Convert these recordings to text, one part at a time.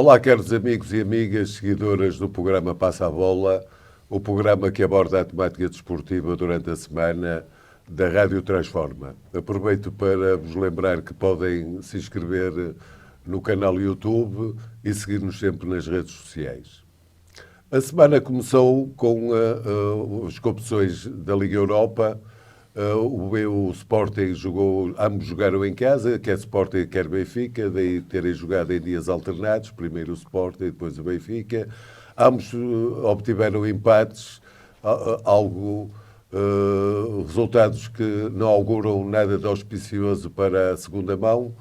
Olá, caros amigos e amigas, seguidoras do programa Passa a Bola, o programa que aborda a temática desportiva durante a semana da Rádio Transforma. Aproveito para vos lembrar que podem se inscrever no canal YouTube e seguir-nos sempre nas redes sociais. A semana começou com as competições da Liga Europa. O Sporting jogou, ambos jogaram em casa, quer Sporting, quer Benfica, daí terem jogado em dias alternados, primeiro o Sporting, depois o Benfica. Ambos obtiveram empates, resultados que não auguram nada de auspicioso para a segunda mão.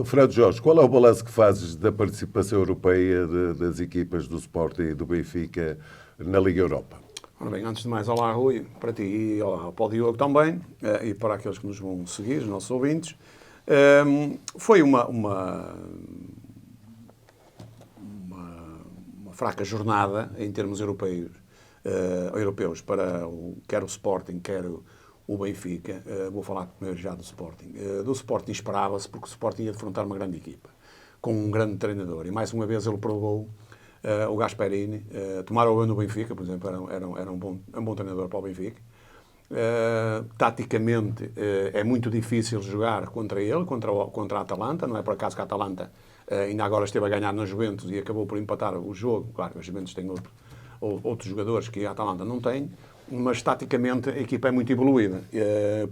Fernando Jorge, qual é o balanço que fazes da participação europeia das equipas do Sporting e do Benfica na Liga Europa? Ora bem, antes de mais, olá Rui, para ti e para o Diogo também, e para aqueles que nos vão seguir, os nossos ouvintes. Foi uma fraca jornada em termos europeus para quer o Sporting, quer o Benfica. Vou falar primeiro já do Sporting. Do Sporting esperava-se, porque o Sporting ia defrontar uma grande equipa, com um grande treinador, e mais uma vez ele provou. O Gasperini, tomaram o no Benfica, por exemplo, era um bom treinador para o Benfica. Taticamente é muito difícil jogar contra ele, contra a Atalanta. Não é por acaso que a Atalanta ainda agora esteve a ganhar na Juventus e acabou por empatar o jogo. Claro que a Juventus tem outros jogadores que a Atalanta não tem, mas taticamente a equipa é muito evoluída.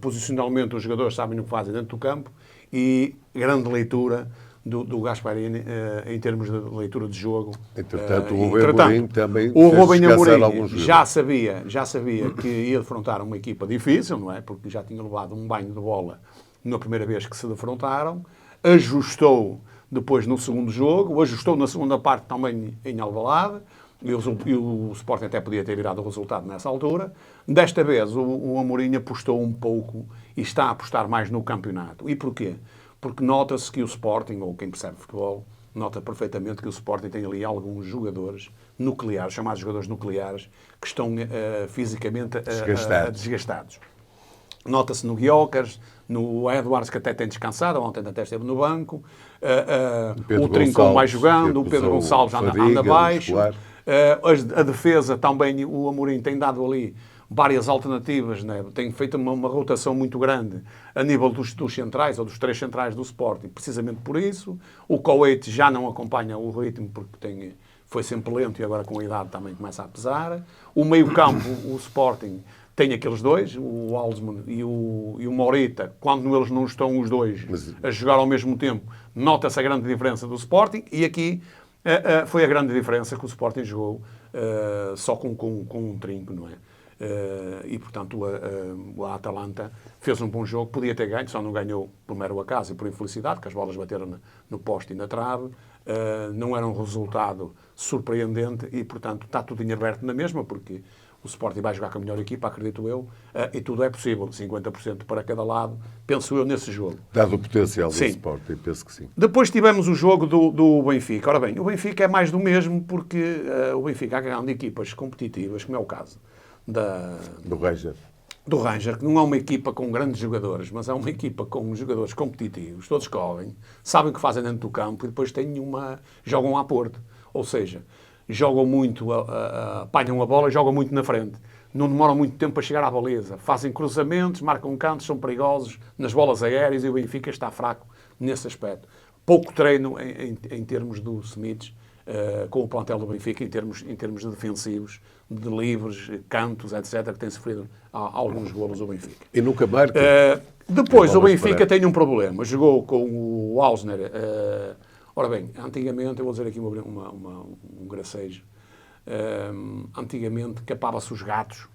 Posicionalmente os jogadores sabem o que fazem dentro do campo e grande leitura do Gasperini em termos de leitura de jogo. Entretanto, o Rubem Amorim também já sabia que ia defrontar uma equipa difícil, não é? Porque já tinha levado um banho de bola na primeira vez que se defrontaram, ajustou depois no segundo jogo, ajustou na segunda parte também em Alvalade, e o Sporting até podia ter virado o resultado nessa altura. Desta vez o Amorim apostou um pouco e está a apostar mais no campeonato. E porquê? Porque nota-se que o Sporting, ou quem percebe futebol, nota perfeitamente que o Sporting tem ali alguns jogadores nucleares, chamados jogadores nucleares, que estão fisicamente desgastados. Nota-se no Gyökeres, no Edwards, que até tem descansado, ontem até esteve no banco, o Trincão vai jogando, o Pedro Gonçalves anda baixo, a defesa também, o Amorim tem dado ali várias alternativas, né? Tem feito uma rotação muito grande a nível dos centrais, ou dos três centrais do Sporting, precisamente por isso. O Coete já não acompanha o ritmo, porque foi sempre lento e agora com a idade também começa a pesar. O meio-campo, o Sporting, tem aqueles dois, o Alsman e o Morita. Quando eles não estão os dois a jogar ao mesmo tempo, nota-se a grande diferença do Sporting, e aqui foi a grande diferença que o Sporting jogou só com um trinco, não é? E, portanto, a Atalanta fez um bom jogo, podia ter ganho, só não ganhou por mero acaso e por infelicidade, que as bolas bateram no poste e na trave. Não era um resultado surpreendente e, portanto, está tudo em aberto na mesma, porque o Sporting vai jogar com a melhor equipa, acredito eu, e tudo é possível, 50% para cada lado, penso eu, nesse jogo. Dado o potencial do Sporting, penso que sim. Depois tivemos o jogo do Benfica. Ora bem, o Benfica é mais do mesmo, porque o Benfica há grande equipas competitivas, como é o caso do Ranger, que não é uma equipa com grandes jogadores, mas é uma equipa com jogadores competitivos, todos correm, sabem o que fazem dentro do campo e depois jogam a Porto. Ou seja, jogam muito, apanham a bola e jogam muito na frente. Não demoram muito tempo para chegar à baliza. Fazem cruzamentos, marcam cantos, são perigosos nas bolas aéreas e o Benfica está fraco nesse aspecto. Pouco treino em termos do Smith, com o plantel do Benfica, em termos defensivos, de livres, cantos, etc., que tem sofrido alguns golos o Benfica. E nunca marca. Depois, o Benfica tem um problema. Jogou com o Hausner. Ora bem, antigamente, eu vou dizer aqui um gracejo, antigamente capava-se os gatos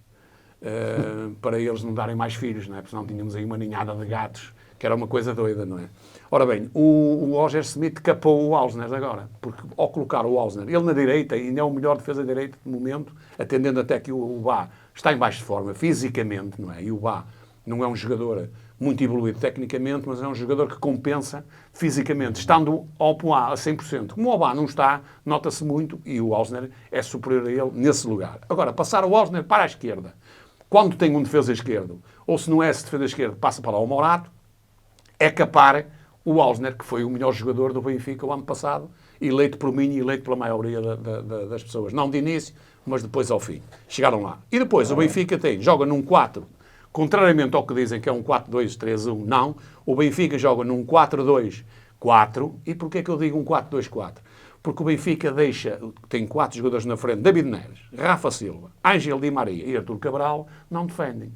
para eles não darem mais filhos, não é? Porque senão tínhamos aí uma ninhada de gatos, que era uma coisa doida, não é? Ora bem, o Roger Smith capou o Hausner agora, porque ao colocar o Hausner, ele na direita, ainda é o melhor defesa direita de momento, atendendo até que o Bá está em baixo de forma, fisicamente, não é? E o Bá não é um jogador muito evoluído tecnicamente, mas é um jogador que compensa fisicamente, estando ao Poá a 100%. Como o Bá não está, nota-se muito, e o Hausner é superior a ele nesse lugar. Agora, passar o Hausner para a esquerda, quando tem um defesa esquerdo, ou se não é esse defesa esquerdo, passa para lá o Morato, é capar o Hausner, que foi o melhor jogador do Benfica o ano passado, eleito por mim e eleito pela maioria das pessoas. Não de início, mas depois ao fim. Chegaram lá. E depois o Benfica joga num 4, contrariamente ao que dizem que é um 4-2-3-1, não. O Benfica joga num 4-2-4. E porquê é que eu digo um 4-2-4? Porque o Benfica tem 4 jogadores na frente, David Neres, Rafa Silva, Ángel Di Maria e Artur Cabral, não defendem.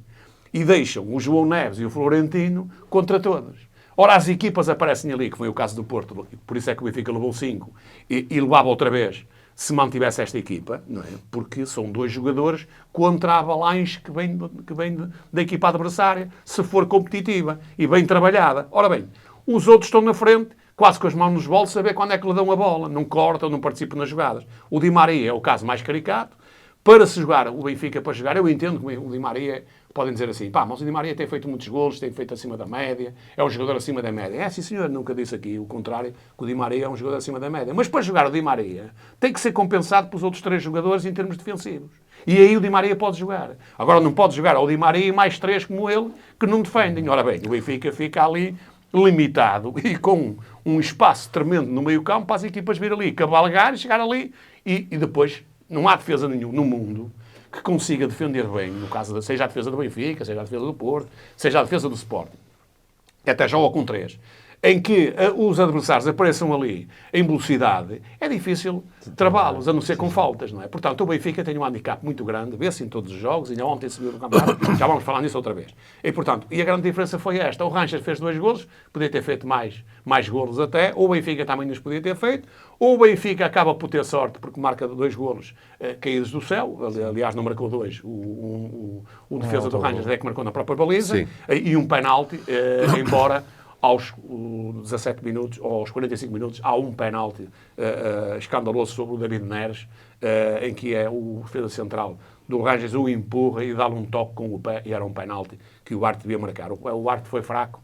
E deixam o João Neves e o Florentino contra todos. Ora, as equipas aparecem ali, que foi o caso do Porto, por isso é que o Benfica levou 5 e levava outra vez, se mantivesse esta equipa, não é? Porque são 2 jogadores contra a avalanche que vem da equipa adversária, se for competitiva e bem trabalhada. Ora bem, os outros estão na frente, quase com as mãos nos bolsos, a ver quando é que lhe dão a bola. Não cortam, não participam nas jogadas. O Di Maria é o caso mais caricato. Para se jogar, o Benfica para jogar, eu entendo que o Di Maria, podem dizer assim, mas o Di Maria tem feito muitos golos, tem feito acima da média, é um jogador acima da média. É, sim senhor, nunca disse aqui o contrário, que o Di Maria é um jogador acima da média. Mas para jogar o Di Maria, tem que ser compensado pelos outros 3 jogadores em termos defensivos. E aí o Di Maria pode jogar. Agora não pode jogar ao Di Maria e mais 3 como ele, que não defendem. Ora bem, o Benfica fica ali limitado e com um espaço tremendo no meio-campo para as equipas vir ali, cavalgar e chegar ali e depois não há defesa nenhuma no mundo que consiga defender bem, no caso seja a defesa do Benfica, seja a defesa do Porto, seja a defesa do Sporting, até joga com 3, em que os adversários apareçam ali em velocidade, é difícil travá-los, a não ser com faltas, não é? Portanto, o Benfica tem um handicap muito grande, vê-se em todos os jogos, ainda ontem subiu no campeonato, já vamos falar nisso outra vez. E, portanto, a grande diferença foi esta, o Rangers fez 2 golos, podia ter feito mais golos até, ou o Benfica também nos podia ter feito, ou o Benfica acaba por ter sorte, porque marca 2 golos caídos do céu, aliás não marcou 2, o defesa do Rangers é que marcou na própria baliza, e um penalti, embora aos 17 minutos, ou aos 45 minutos, há um penalti escandaloso sobre o David Neres, em que é o defesa central do Rangers o empurra e dá-lhe um toque com o pé, e era um penalti que o árbitro devia marcar. O árbitro foi fraco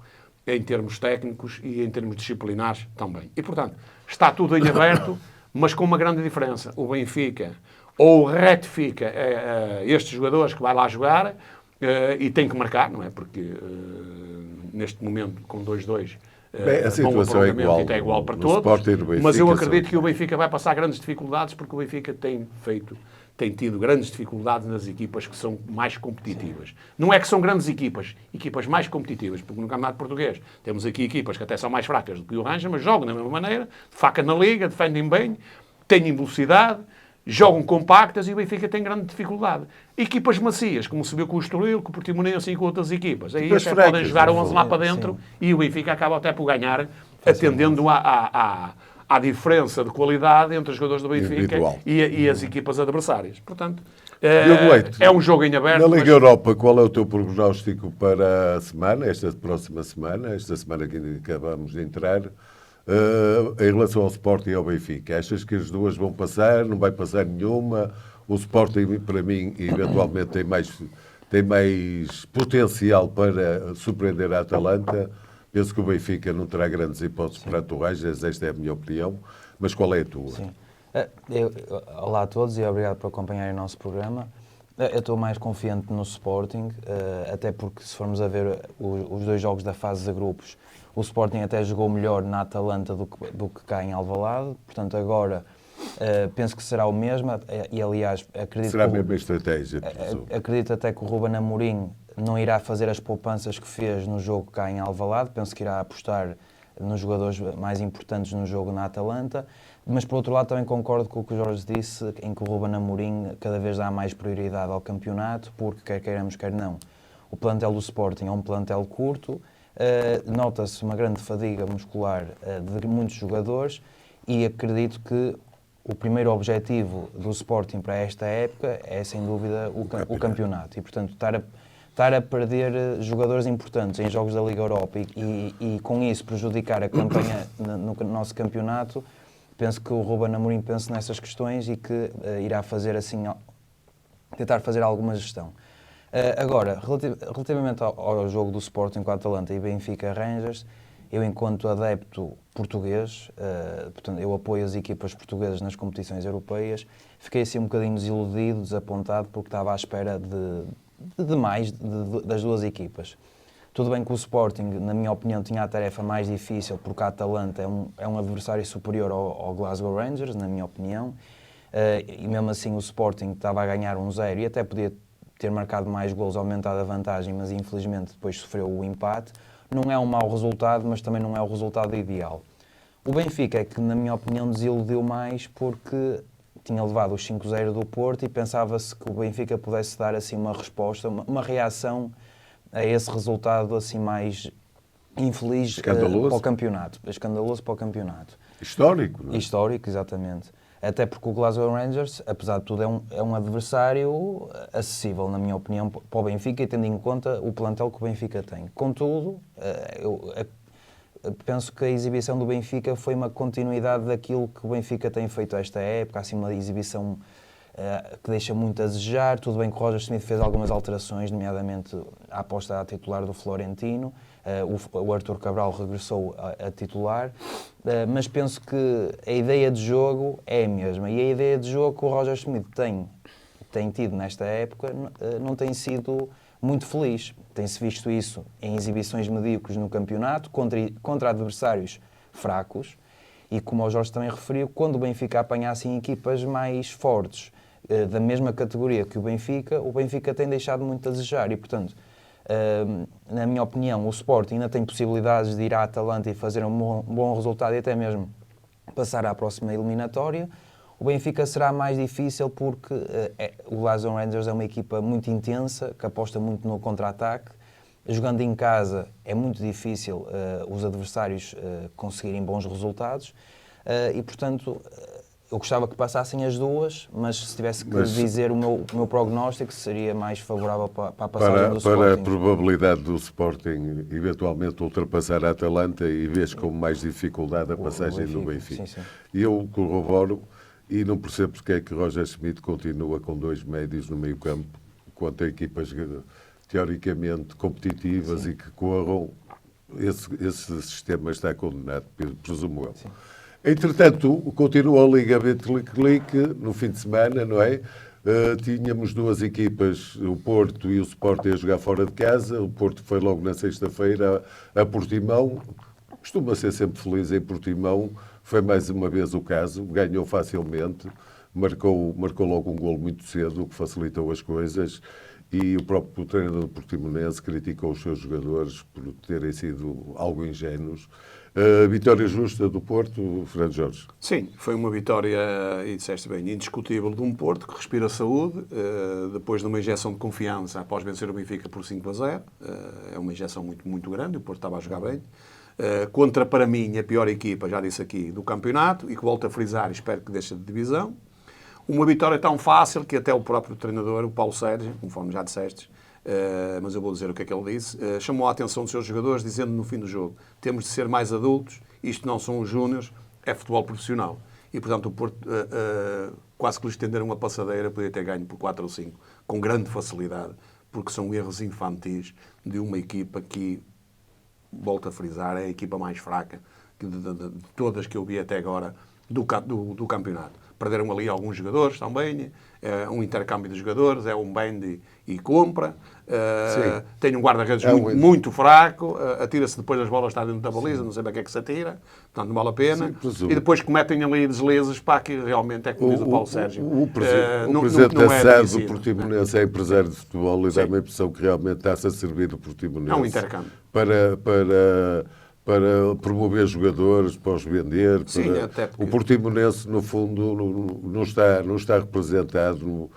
em termos técnicos e em termos disciplinares também. E, portanto, está tudo em aberto, mas com uma grande diferença. O Benfica ou retifica estes jogadores que vai lá jogar e tem que marcar, não é? Porque neste momento, com 2-2, bem, a situação é igual para todos, mas eu acredito que o Benfica vai passar grandes dificuldades, porque o Benfica tem tido grandes dificuldades nas equipas que são mais competitivas. Sim. Não é que são grandes equipas mais competitivas, porque no Campeonato Português temos aqui equipas que até são mais fracas do que o Rangers, mas jogam da mesma maneira, faca na liga, defendem bem, têm velocidade, jogam compactas e o Benfica tem grande dificuldade. Equipas macias, como se viu com o Estoril, com o Portimonense e com outras equipas. Aí até podem jogar 11 lá para dentro e o Benfica acaba até por ganhar, atendendo à diferença de qualidade entre os jogadores do Benfica e as equipas adversárias. Portanto, é um jogo em aberto. Na Liga Europa, qual é o teu prognóstico para a semana, esta próxima semana, esta semana que acabamos de entrar, em relação ao Sporting e ao Benfica? Achas que as duas vão passar? Não vai passar nenhuma? O Sporting, para mim, eventualmente tem mais potencial para surpreender a Atalanta. Penso que o Benfica não terá grandes hipóteses para o Rangers, esta é a minha opinião. Mas qual é a tua? Sim. Olá a todos e obrigado por acompanharem o nosso programa. Eu estou mais confiante no Sporting, até porque se formos a ver os 2 jogos da fase de grupos, o Sporting até jogou melhor na Atalanta do que cá em Alvalade, portanto agora penso que será o mesmo e aliás acredito será a mesma estratégia. Acredito até que o Ruben Amorim não irá fazer as poupanças que fez no jogo cá em Alvalade, penso que irá apostar nos jogadores mais importantes no jogo na Atalanta, mas por outro lado também concordo com o que o Jorge disse, em que o Ruben Amorim cada vez dá mais prioridade ao campeonato, porque quer queiramos, quer não, o plantel do Sporting é um plantel curto, nota-se uma grande fadiga muscular de muitos jogadores e acredito que o primeiro objetivo do Sporting para esta época é sem dúvida o campeonato e portanto estar a perder jogadores importantes em jogos da Liga Europa e com isso prejudicar a campanha no nosso campeonato, penso que o Ruben Amorim pensa nessas questões e que irá fazer assim, tentar fazer alguma gestão. Agora, relativamente ao jogo do Sporting com a Atalanta e Benfica Rangers, eu enquanto adepto português, portanto, eu apoio as equipas portuguesas nas competições europeias, fiquei assim um bocadinho desiludido, desapontado, porque estava à espera de mais das duas equipas. Tudo bem que o Sporting, na minha opinião, tinha a tarefa mais difícil, porque a Atalanta é um adversário superior ao Glasgow Rangers, na minha opinião, e mesmo assim o Sporting estava a ganhar 1-0 e até podia ter marcado mais golos, aumentado a vantagem, mas infelizmente depois sofreu o empate. Não é um mau resultado, mas também não é o resultado ideal. O Benfica é que, na minha opinião, desiludiu mais porque tinha levado os 5-0 do Porto e pensava-se que o Benfica pudesse dar assim uma resposta, uma reação a esse resultado assim mais infeliz para o campeonato. Escandaloso para o campeonato. Histórico, não é? Histórico, exatamente. Até porque o Glasgow Rangers, apesar de tudo, é um adversário acessível, na minha opinião, para o Benfica, e tendo em conta o plantel que o Benfica tem. Contudo, eu penso que a exibição do Benfica foi uma continuidade daquilo que o Benfica tem feito esta época, assim uma exibição que deixa muito a desejar. Tudo bem que o Roger Schmidt fez algumas alterações, nomeadamente a aposta a titular do Florentino, o Arthur Cabral regressou a titular, mas penso que a ideia de jogo é a mesma, e a ideia de jogo que o Roger Schmidt tem tido nesta época não tem sido muito feliz. Tem-se visto isso em exibições medíocres no campeonato, contra adversários fracos, e como o Jorge também referiu, quando o Benfica apanhasse em equipas mais fortes, da mesma categoria que o Benfica tem deixado muito a desejar, e portanto, na minha opinião, o Sporting ainda tem possibilidades de ir à Atalanta e fazer um bom resultado e até mesmo passar à próxima eliminatória. O Benfica será mais difícil porque o Glasgow Rangers é uma equipa muito intensa, que aposta muito no contra-ataque. Jogando em casa é muito difícil os adversários conseguirem bons resultados e, portanto, eu gostava que passassem as duas, mas se tivesse que dizer o meu prognóstico, seria mais favorável para a passagem do Sporting. Para a probabilidade do Sporting eventualmente ultrapassar a Atalanta, e vês com mais dificuldade a passagem do Benfica. Sim. E eu corroboro e não percebo porque é que Roger Schmidt continua com 2 médios no meio campo, quanto a equipas teoricamente competitivas e que corram. Esse sistema está condenado, presumo eu. Sim. Entretanto, continua a Liga Betclic no fim de semana, não é? Tínhamos 2 equipas, o Porto e o Sporting, a jogar fora de casa. O Porto foi logo na sexta-feira a Portimão. Costuma ser sempre feliz em Portimão. Foi mais uma vez o caso. Ganhou facilmente. Marcou logo um golo muito cedo, o que facilitou as coisas. E o próprio treinador do Portimonense criticou os seus jogadores por terem sido algo ingênuos. A vitória justa do Porto, Fernando Jorge? Sim, foi uma vitória, e disseste bem, indiscutível de um Porto que respira saúde, depois de uma injeção de confiança após vencer o Benfica por 5-0. É uma injeção muito, muito grande, o Porto estava a jogar bem. Contra, para mim, a pior equipa, já disse aqui, do campeonato, e que volto a frisar e espero que deixe de divisão. Uma vitória tão fácil que até o próprio treinador, o Paulo Sérgio, conforme já disseste, mas eu vou dizer o que é que ele disse, chamou a atenção dos seus jogadores, dizendo no fim do jogo: temos de ser mais adultos, isto não são os júniores, é futebol profissional. E, portanto, o Porto quase que lhe estenderam uma passadeira, podia ter ganho por 4 ou 5, com grande facilidade, porque são erros infantis de uma equipa que, volto a frisar, é a equipa mais fraca de todas que eu vi até agora do campeonato. Perderam ali alguns jogadores também, um intercâmbio de jogadores, é um bend e compra. Tem um guarda-redes muito fraco, atira-se depois das bolas, está dentro da baliza, não sei bem o que é que se atira, portanto não vale a pena. Sim, e depois cometem ali deslizes, para que realmente é como diz o Paulo Sérgio. O presidente da SAD do Portimonense é empresário de futebol e dá-me a impressão que realmente está-se a servir do Portimonense. É um intercâmbio. Para promover jogadores, para os vender. Sim, até porque... O Portimonense, no fundo, não está representado,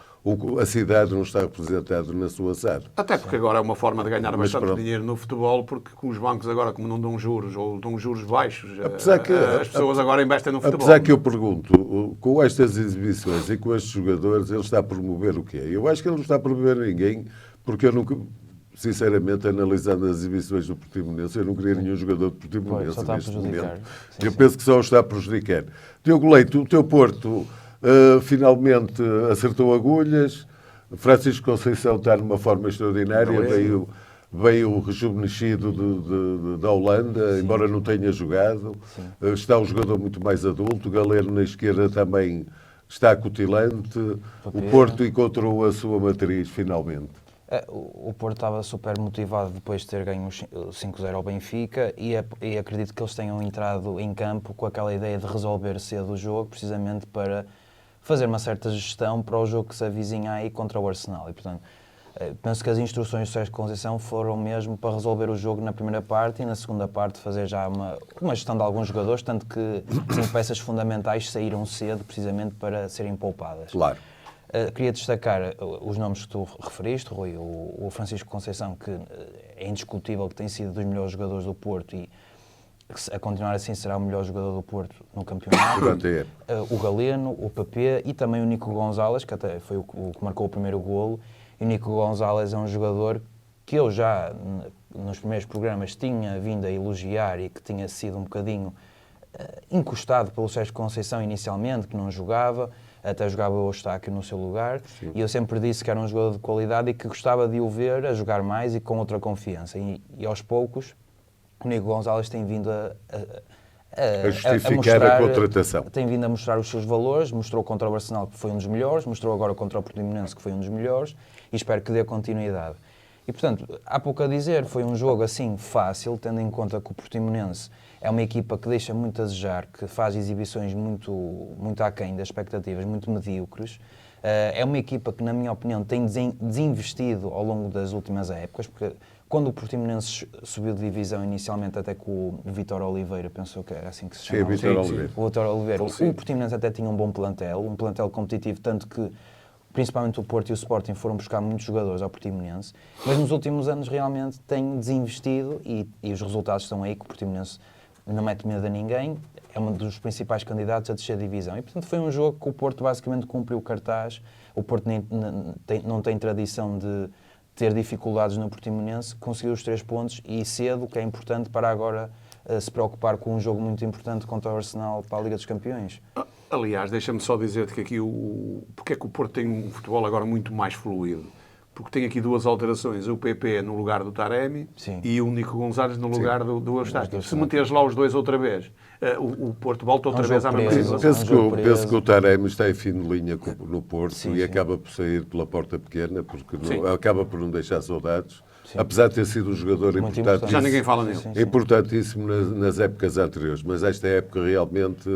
a cidade não está representada na sua SAD. Até porque agora é uma forma de ganhar bastante dinheiro no futebol, porque com os bancos agora, como não dão juros, ou dão juros baixos, as pessoas agora investem no futebol. Apesar que eu pergunto, com estas exibições e com estes jogadores, ele está a promover o quê? Eu acho que ele não está a promover ninguém, porque eu nunca... Sinceramente, analisando as exibições do Portimonense, eu não queria nenhum jogador do Portimonense neste momento. Eu penso que só o está a prejudicar. Diogo Leite, o teu Porto finalmente acertou agulhas. Francisco Conceição está numa forma extraordinária. Veio rejuvenescido da Holanda, embora não tenha jogado. Está um jogador muito mais adulto. O Galeno na esquerda também está acutilante. O Porto encontrou a sua matriz finalmente. O Porto estava super motivado depois de ter ganho 5-0 ao Benfica e acredito que eles tenham entrado em campo com aquela ideia de resolver cedo o jogo, precisamente para fazer uma certa gestão para o jogo que se avizinha aí contra o Arsenal. E, portanto, penso que as instruções do Sérgio Conceição foram mesmo para resolver o jogo na primeira parte e na segunda parte fazer já uma gestão de alguns jogadores, tanto que 5 peças fundamentais saíram cedo precisamente para serem poupadas. Claro. Queria destacar os nomes que tu referiste, Rui, o Francisco Conceição, que é indiscutível que tem sido dos melhores jogadores do Porto e a continuar assim será o melhor jogador do Porto no campeonato. O Galeno, o Papé e também o Nico Gonzalez, que até foi o que marcou o primeiro golo. E o Nico Gonzalez é um jogador que eu já nos primeiros programas tinha vindo a elogiar e que tinha sido um bocadinho encostado pelo Sérgio Conceição inicialmente, que não jogava, até jogava o Eustáquio no seu lugar. Sim. E eu sempre disse que era um jogador de qualidade e que gostava de o ver a jogar mais e com outra confiança. E aos poucos, o Nico Gonzalez tem vindo a justificar a contratação. Tem vindo a mostrar os seus valores, mostrou contra o Arsenal que foi um dos melhores, mostrou agora contra o Portimonense que foi um dos melhores e espero que dê continuidade. E, portanto, há pouco a dizer, foi um jogo assim fácil, tendo em conta que o Portimonense é uma equipa que deixa muito a desejar, que faz exibições muito aquém das expectativas, muito medíocres. É uma equipa que, na minha opinião, tem desinvestido ao longo das últimas épocas, porque quando o Portimonense subiu de divisão inicialmente até com o Vítor Oliveira, pensou que era assim que se chamava. Sim, o Vítor Oliveira. O Portimonense até tinha um bom plantel, um plantel competitivo, tanto que principalmente o Porto e o Sporting foram buscar muitos jogadores ao Portimonense, mas nos últimos anos realmente tem desinvestido e os resultados estão aí, que o Portimonense não mete medo a ninguém, é um dos principais candidatos a descer a divisão. E, portanto, foi um jogo que o Porto basicamente cumpriu o cartaz. O Porto não tem tradição de ter dificuldades no Portimonense, conseguiu os 3 pontos e cedo, que é importante para agora se preocupar com um jogo muito importante contra o Arsenal para a Liga dos Campeões. Aliás, deixa-me só dizer-te que aqui porque é que o Porto tem um futebol agora muito mais fluido. Porque tem aqui 2 alterações, o PP no lugar do Taremi. Sim. E o Nico Gonzalez no lugar do Eustáquio. Se meteres lá os 2 outra vez, o Porto volta outra vez à mesma situação. Penso que o Taremi está em fim de linha no Porto e acaba por sair pela porta pequena, porque acaba por não deixar saudades. Sim. Apesar de ter sido um jogador importante. Já ninguém fala nele. Importantíssimo nas épocas anteriores, mas esta época realmente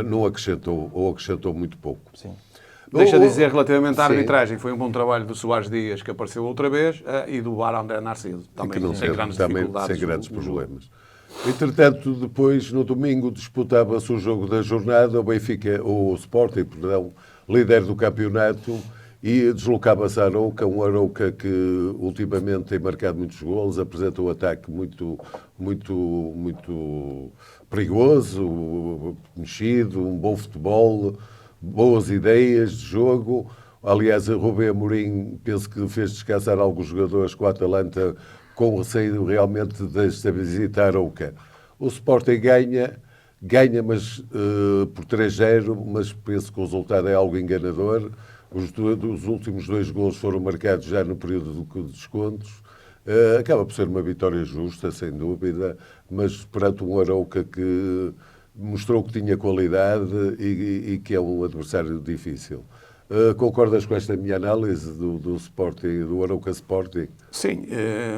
não acrescentou, ou acrescentou muito pouco. Sim. Deixa de dizer relativamente à arbitragem, foi um bom trabalho do Soares Dias, que apareceu outra vez, e do VAR André Narciso, também sem grandes dificuldades. Sem grandes problemas. Entretanto, depois, no domingo, disputava-se o jogo da jornada, o Sporting, perdão, líder do campeonato, e deslocava-se a Arouca, um Arouca que ultimamente tem marcado muitos golos, apresenta um ataque muito perigoso, mexido, um bom futebol, boas ideias de jogo. Aliás, a Rubem Amorim penso que fez descansar alguns jogadores com a Atalanta com receio realmente de estabilizar a Arouca. O Sporting ganha mas por 3-0, mas penso que o resultado é algo enganador. Os últimos 2 golos foram marcados já no período de descontos. Acaba por ser uma vitória justa, sem dúvida, mas perante um Arouca que mostrou que tinha qualidade e que é um adversário difícil. Concordas com esta minha análise do Sporting, do Arouca Sporting? Sim,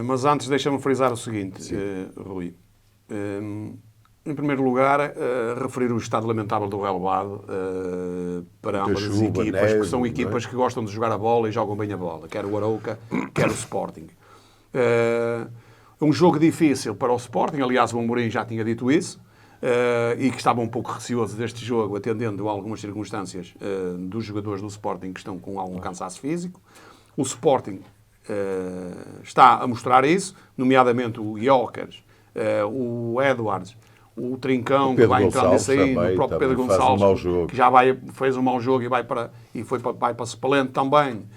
mas antes deixa-me frisar o seguinte, Rui. Em primeiro lugar, referir o estado lamentável do relevado para ambas as equipas, que são equipas que gostam de jogar a bola e jogam bem a bola, quer o Arouca, quer o Sporting. Um jogo difícil para o Sporting, aliás o Amorim já tinha dito isso, e que estava um pouco receoso deste jogo, atendendo a algumas circunstâncias dos jogadores do Sporting que estão com algum cansaço físico. O Sporting está a mostrar isso, nomeadamente o Jokers, o Edwards, o Trincão, que vai entrando e saindo, o próprio Pedro Gonçalves, que já fez um mau jogo e vai para Spalente também.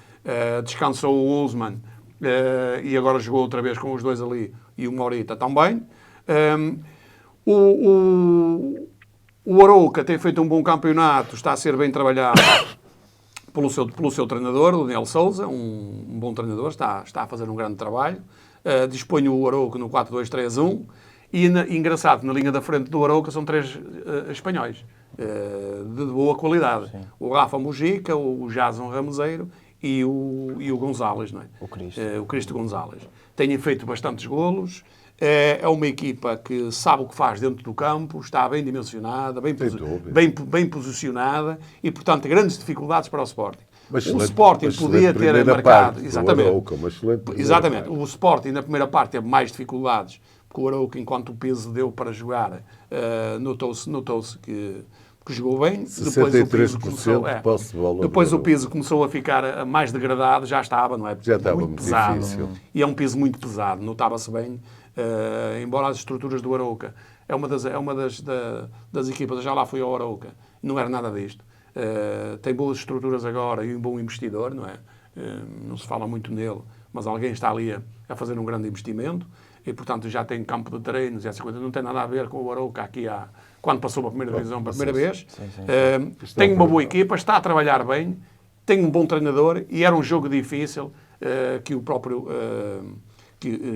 Descansou o Usman e agora jogou outra vez com os 2 ali e o Morita também. O Arouca tem feito um bom campeonato, está a ser bem trabalhado pelo seu treinador, o Daniel Sousa, um bom treinador, está a fazer um grande trabalho. Dispõe o Arouca no 4-2-3-1 e, engraçado, na linha da frente do Arouca são 3 espanhóis de boa qualidade. Sim. O Rafa Mujica, o Jason Rameseiro e o Gonzalez, não é? O Cristo Gonzalez. Têm feito bastantes golos. É uma equipa que sabe o que faz dentro do campo, está bem dimensionada, bem posicionada e, portanto, grandes dificuldades para o Sporting. O Sporting podia ter marcado. Exatamente. O Sporting, na primeira parte, teve mais dificuldades, porque o Arouca, enquanto o peso deu para jogar, notou-se que jogou bem. 63% de posse de bola. Depois o peso começou a ficar mais degradado, já estava, não é? Já estava muito pesado. difícil. E é um peso muito pesado, notava-se bem. Embora as estruturas do Arouca é uma das equipas, já lá fui ao Arouca, não era nada disto. Tem boas estruturas agora e um bom investidor, não é? Não se fala muito nele, mas alguém está ali a fazer um grande investimento e, portanto, já tem campo de treinos e essa coisa. Não tem nada a ver com o Arouca aqui quando passou para a primeira divisão pela primeira vez. Tem uma boa equipa, está a trabalhar bem, tem um bom treinador e era um jogo difícil que o próprio...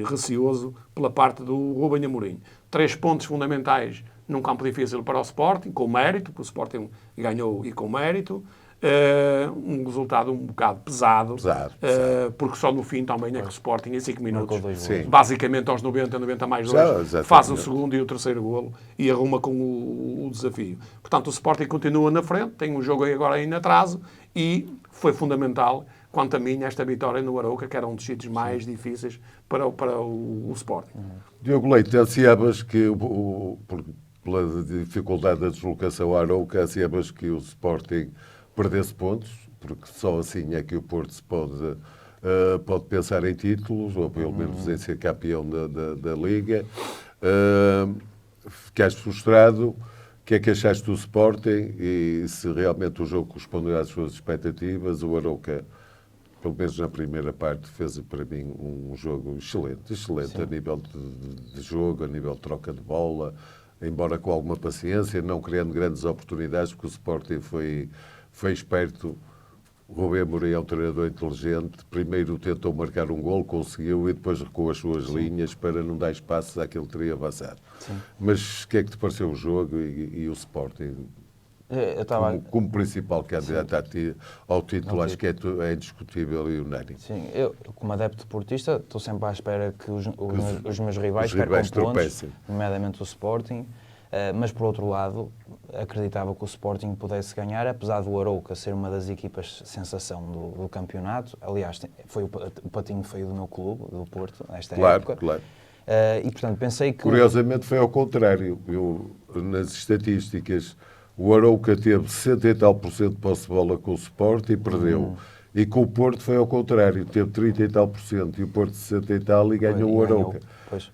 receoso pela parte do Ruben Amorim. 3 pontos fundamentais num campo difícil para o Sporting, com mérito, porque o Sporting ganhou e com mérito. Um resultado um bocado pesado. Porque só no fim também é que o Sporting, em 5 minutos, basicamente aos 90 mais 2, faz o segundo e o terceiro golo e arruma com o desafio. Portanto, o Sporting continua na frente, tem um jogo agora em atraso e foi fundamental, quanto a mim, esta vitória no Arouca, que era um dos sítios mais difíceis para o Sporting. Diogo Leite, ansiavas que, pela dificuldade da deslocação à Arouca, ansiavas que o Sporting perdesse pontos, porque só assim é que o Porto se pode pensar em títulos, ou pelo menos em ser campeão da Liga. Ficaste frustrado. O que é que achaste do Sporting e se realmente o jogo correspondeu às suas expectativas? O Arouca, pelo menos na primeira parte, fez para mim um jogo excelente a nível de jogo, a nível de troca de bola, embora com alguma paciência, não criando grandes oportunidades, porque o Sporting foi esperto. O Rubem Amorim é um treinador inteligente. Primeiro tentou marcar um golo, conseguiu, e depois recuou as suas linhas para não dar espaço àquele que teria avançado. Mas o que é que te pareceu o jogo e o Sporting? Como principal candidato ao título, acho que é indiscutível e unânime. Sim, eu, como adepto deportista, estou sempre à espera que os meus rivais percam pontos, nomeadamente o Sporting. Mas, por outro lado, acreditava que o Sporting pudesse ganhar, apesar do Arouca ser uma das equipas sensação do campeonato. Aliás, foi o patinho feio do meu clube, do Porto, nesta época. Claro. E, portanto, pensei que... Curiosamente, foi ao contrário. Nas estatísticas, o Arouca teve 60 e tal % de posse de bola com o Sporting e perdeu. E com o Porto foi ao contrário, teve 30 e tal % e o Porto 60 e tal e ganhou o Arouca.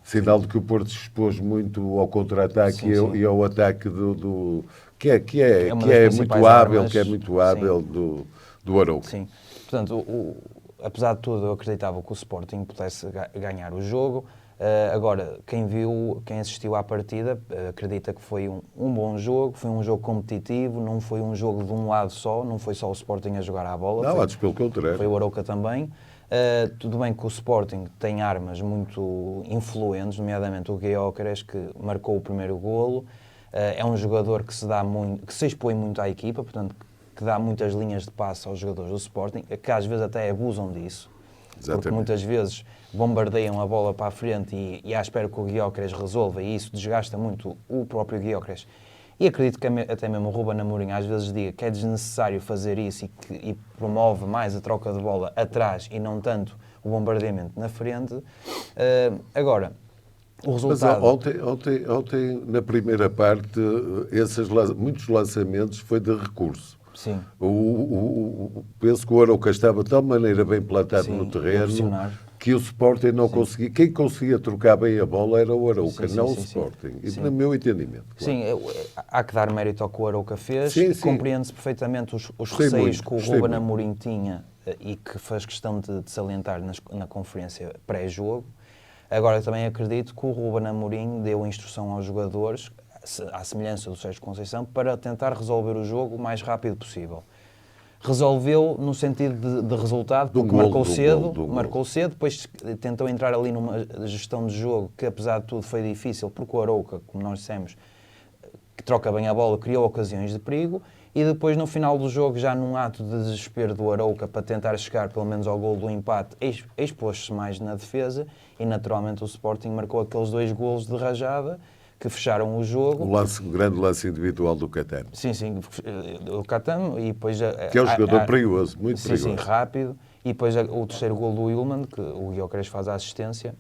Sinal de que o Porto se expôs muito ao contra-ataque e ao ataque que é muito hábil do Arouca. Sim, portanto, apesar de tudo, eu acreditava que o Sporting pudesse ganhar o jogo. Agora, quem assistiu à partida acredita que foi um bom jogo, foi um jogo competitivo, não foi um jogo de um lado só, não foi só o Sporting a jogar à bola. Não, antes pelo contrário. Foi o Arouca também. Tudo bem que o Sporting tem armas muito influentes, nomeadamente o Gyökeres, que marcou o primeiro golo. É um jogador que se expõe muito à equipa, portanto, que dá muitas linhas de passe aos jogadores do Sporting, que às vezes até abusam disso. Exatamente. Porque muitas vezes bombardeiam a bola para a frente e à espera que o Gyökeres resolva, e isso desgasta muito o próprio Gyökeres. E acredito que até mesmo o Ruben Amorim às vezes diga que é desnecessário fazer isso e promove mais a troca de bola atrás e não tanto o bombardeamento na frente. Agora, o resultado... Mas ontem, na primeira parte, muitos lançamentos foi de recurso. Sim. Penso que o Arouca estava de tal maneira bem plantado no terreno que o Sporting não conseguia. Quem conseguia trocar bem a bola era o Arouca, não o Sporting. Isso no meu entendimento. Claro. Sim, há que dar mérito ao que o Arouca fez. Compreende-se perfeitamente os receios que o Ruben Amorim tinha e que fez questão de salientar na conferência pré-jogo. Agora, também acredito que o Ruben Amorim deu instrução aos jogadores, à semelhança do Sérgio Conceição, para tentar resolver o jogo o mais rápido possível. Resolveu no sentido de resultado, porque marcou cedo, depois tentou entrar ali numa gestão de jogo que, apesar de tudo, foi difícil, porque o Arouca, como nós dissemos, que troca bem a bola, criou ocasiões de perigo, e depois no final do jogo, já num ato de desespero do Arouca para tentar chegar pelo menos ao gol do empate, expôs-se mais na defesa e naturalmente o Sporting marcou aqueles 2 golos de rajada que fecharam o jogo. Um grande lance individual do Catano. Sim, o Catano e depois... Que é um jogador perigoso, muito perigoso. Sim, rápido. E depois o terceiro gol do Willman, que o Gyökeres faz a assistência,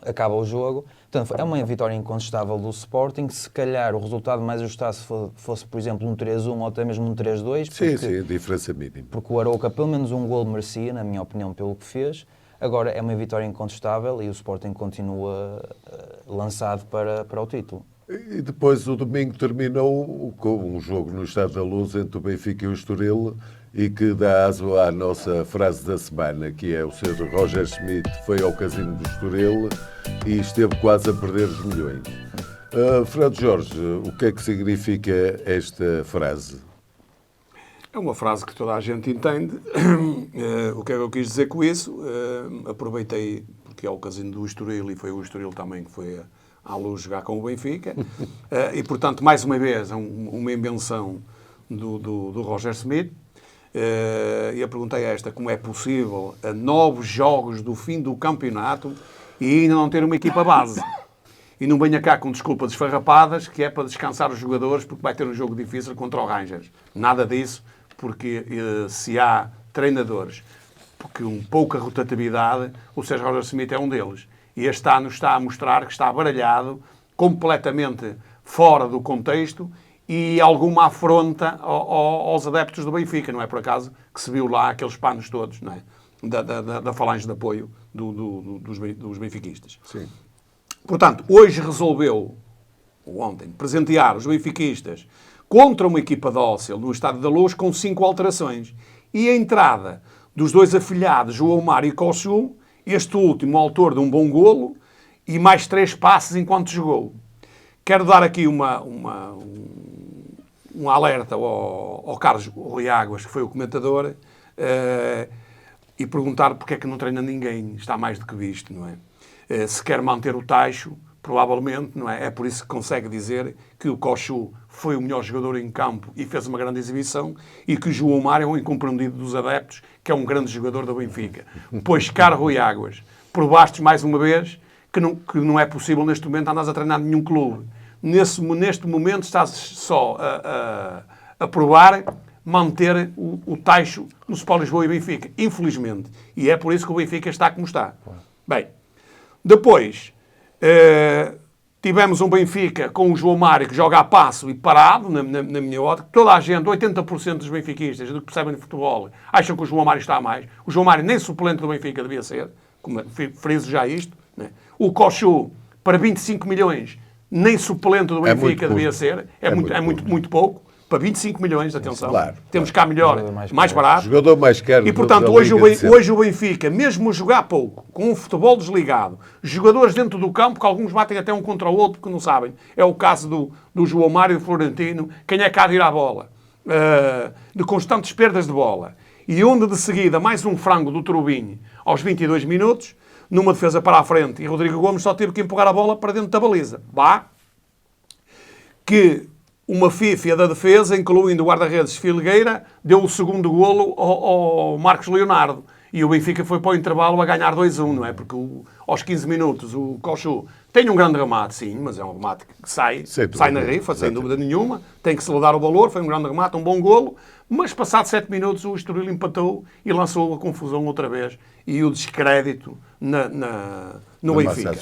acaba o jogo. Portanto, é uma vitória incontestável do Sporting. Se calhar o resultado mais ajustado fosse, por exemplo, um 3-1 ou até mesmo um 3-2. Sim, diferença mínima. Porque o Arouca pelo menos um gol merecia, na minha opinião, pelo que fez. Agora é uma vitória incontestável e o Sporting continua lançado para o título. E depois o domingo terminou com um jogo no Estádio da Luz entre o Benfica e o Estoril e que dá aso à nossa frase da semana, que é o senhor Roger Schmidt foi ao casino do Estoril e esteve quase a perder os milhões. Fernando Jorge, o que é que significa esta frase? É uma frase que toda a gente entende. O que é que eu quis dizer com isso? Aproveitei, porque é o casino do Estoril e foi o Estoril também que foi à Luz jogar com o Benfica. E, portanto, mais uma vez, uma invenção do Roger Schmidt. E a pergunta é esta: como é possível a 9 jogos do fim do campeonato e ainda não ter uma equipa base? E não venha cá com desculpas esfarrapadas, que é para descansar os jogadores porque vai ter um jogo difícil contra o Rangers. Nada disso, porque se há treinadores com pouca rotatividade, o Sérgio Roger Schmidt é um deles. E este ano está a mostrar que está baralhado, completamente fora do contexto e alguma afronta aos adeptos do Benfica. Não é por acaso que se viu lá aqueles panos todos, não é? Da falange de apoio dos benfiquistas. Sim. Portanto, hoje resolveu, ontem, presentear os benfiquistas contra uma equipa dócil no Estádio da Luz com 5 alterações. E a entrada dos 2 afilhados, João Mário e Kosu, este último autor de um bom golo, e mais 3 passes enquanto jogou. Quero dar aqui um alerta ao Carlos Rui Águas, que foi o comentador, e perguntar porque é que não treina ninguém. Está mais do que visto, não é? Se quer manter o tacho, provavelmente, não é? É por isso que consegue dizer que o Kosu foi o melhor jogador em campo e fez uma grande exibição e que o João Mário é um incompreendido dos adeptos, que é um grande jogador do Benfica. Pois, caro Rui Águas, provaste mais uma vez que não é possível neste momento andares a treinar nenhum clube. Neste momento estás só a provar manter o tacho no Sport Lisboa e Benfica, infelizmente. E é por isso que o Benfica está como está. Bem, depois tivemos um Benfica com o João Mário que joga a passo e parado, na minha ótica. Toda a gente, 80% dos benfiquistas, do que percebem de futebol, acham que o João Mário está a mais. O João Mário nem suplente do Benfica devia ser, como friso já isto, né? O Kosu, para 25 milhões, nem suplente do Benfica devia ser. É muito pouco. Para 25 milhões, atenção. Claro, temos cá melhor, mais barato. Jogador mais caro. E, portanto, hoje o Benfica, mesmo a jogar pouco, com o futebol desligado, jogadores dentro do campo, que alguns batem até um contra o outro porque não sabem. É o caso do João Mário e do Florentino. Quem é que há de ir à bola? De constantes perdas de bola. E onde, de seguida, mais um frango do Trubinho aos 22 minutos, numa defesa para a frente, e Rodrigo Gomes só teve que empurrar a bola para dentro da baliza. Que uma fífia da defesa, incluindo o guarda-redes Filgueira, deu o segundo golo ao Marcos Leonardo. E o Benfica foi para o intervalo a ganhar 2-1, não é? Porque aos 15 minutos o Kosu tem um grande remate, sim, mas é um remate que sai na rifa, sem dúvida nenhuma. Tem que se lhe dar o valor, foi um grande remate, um bom golo. Mas passados 7 minutos o Estoril empatou e lançou a confusão outra vez. E o descrédito no Benfica.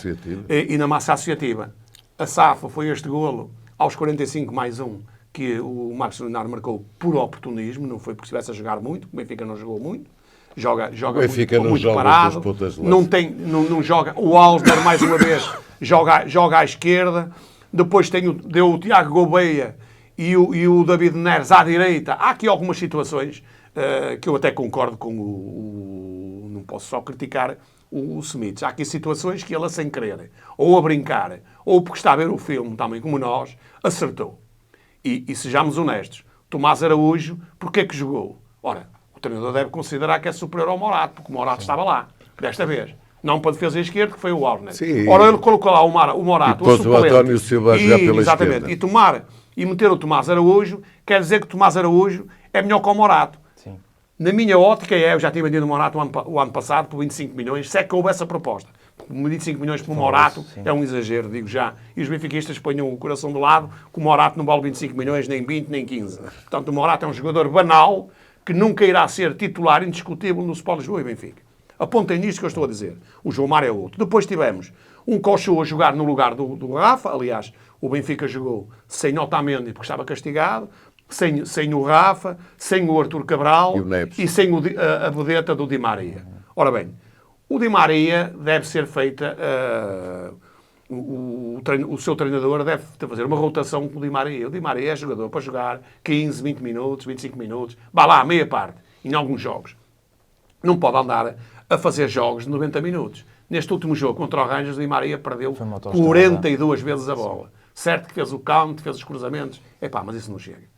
E na massa associativa. A SAFA foi este golo aos 45 mais um, que o Marcos Leonardo marcou por oportunismo, não foi porque estivesse a jogar muito, o Benfica não jogou muito, joga muito parado, não joga, o Alsner mais uma vez joga à esquerda, depois deu o Tiago Gouveia e o David Neres à direita. Há aqui algumas situações que eu até concordo com não posso só criticar o Smith. Há aqui situações que ele, sem querer, ou a brincar, ou porque está a ver o filme também, como nós, acertou. E sejamos honestos, Tomás Araújo, porquê é que jogou? Ora, o treinador deve considerar que é superior ao Morato, porque o Morato estava lá, desta vez. Não para a defesa esquerda, que foi o Alsner. Ora, ele colocou lá o Morato, o suplente. O António Silva já pela exatamente, esquerda. E tomar e meter o Tomás Araújo, quer dizer que o Tomás Araújo é melhor que o Morato. Sim. Na minha ótica eu já tinha vendido o Morato o ano passado por 25 milhões, se é que houve essa proposta. 25 milhões por Morato sim. é um exagero, digo já. E os benfiquistas ponham o coração de lado, que o Morato não vale 25 milhões, nem 20, nem 15. Portanto, o Morato é um jogador banal, que nunca irá ser titular indiscutível no Sport Lisboa e Benfica. Apontem nisto que eu estou a dizer. O João Mário é outro. Depois tivemos um Cochou a jogar no lugar do Rafa. Aliás, o Benfica jogou sem Otamendi porque estava castigado, sem o Rafa, sem o Arthur Cabral e sem a vedeta do Di Maria. Ora bem, o Di Maria deve ser feita... O seu treinador deve fazer uma rotação com o Di Maria. O Di Maria é jogador para jogar 15, 20 minutos, 25 minutos. Vá lá, meia parte, em alguns jogos. Não pode andar a fazer jogos de 90 minutos. Neste último jogo contra o Rangers, o Di Maria perdeu 42 vezes a bola. Certo que fez o count, fez os cruzamentos. Mas isso não chega.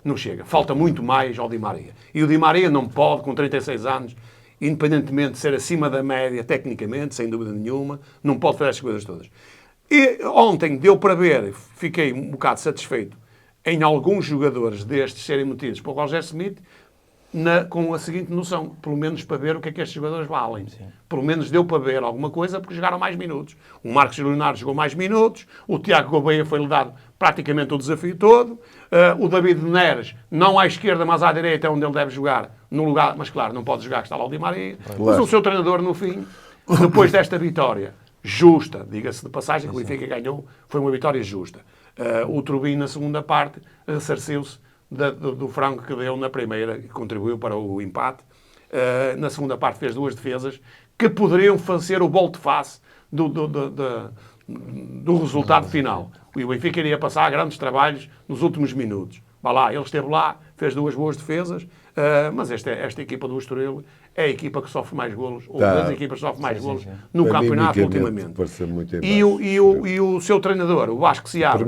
Não chega. Falta muito mais ao Di Maria. E o Di Maria não pode, com 36 anos, independentemente de ser acima da média tecnicamente, sem dúvida nenhuma, não pode fazer estas coisas todas. E ontem deu para ver, fiquei um bocado satisfeito, em alguns jogadores destes serem metidos para o Roger Smith, com a seguinte noção, pelo menos para ver o que é que estes jogadores valem. Sim. Pelo menos deu para ver alguma coisa, porque jogaram mais minutos. O Marcos Leonardo jogou mais minutos, o Tiago Gouveia foi-lhe dado praticamente o desafio todo, o David Neres, não à esquerda, mas à direita, é onde ele deve jogar, no lugar, mas claro, não pode jogar, que está lá o Di Maria. Claro. Mas o seu treinador, no fim, depois desta vitória justa, diga-se de passagem, que o Benfica ganhou, foi uma vitória justa. O Trubin, na segunda parte, ressarceu-se do frango que deu na primeira e contribuiu para o empate. Na segunda parte fez 2 defesas que poderiam fazer o volte-face do resultado final. O Benfica iria passar grandes trabalhos nos últimos minutos. Vá lá, ele esteve lá, fez 2 boas defesas, mas esta equipa do Estoril é a equipa que sofre mais golos, ou das equipas que sofre mais golos no campeonato ultimamente. E o seu treinador, o Vasco Seabra,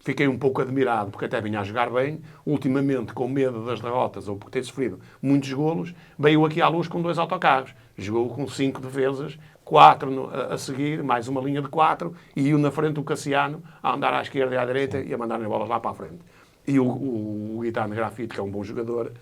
fiquei um pouco admirado, porque até vinha a jogar bem, ultimamente com medo das derrotas, ou por ter sofrido muitos golos, veio aqui à luz com 2 autocarros. Jogou com 5 defesas, 4 a seguir, mais uma linha de 4, e na frente o Cassiano a andar à esquerda e à direita e a mandar as bolas lá para a frente. E o Guitano Grafite, que é um bom jogador,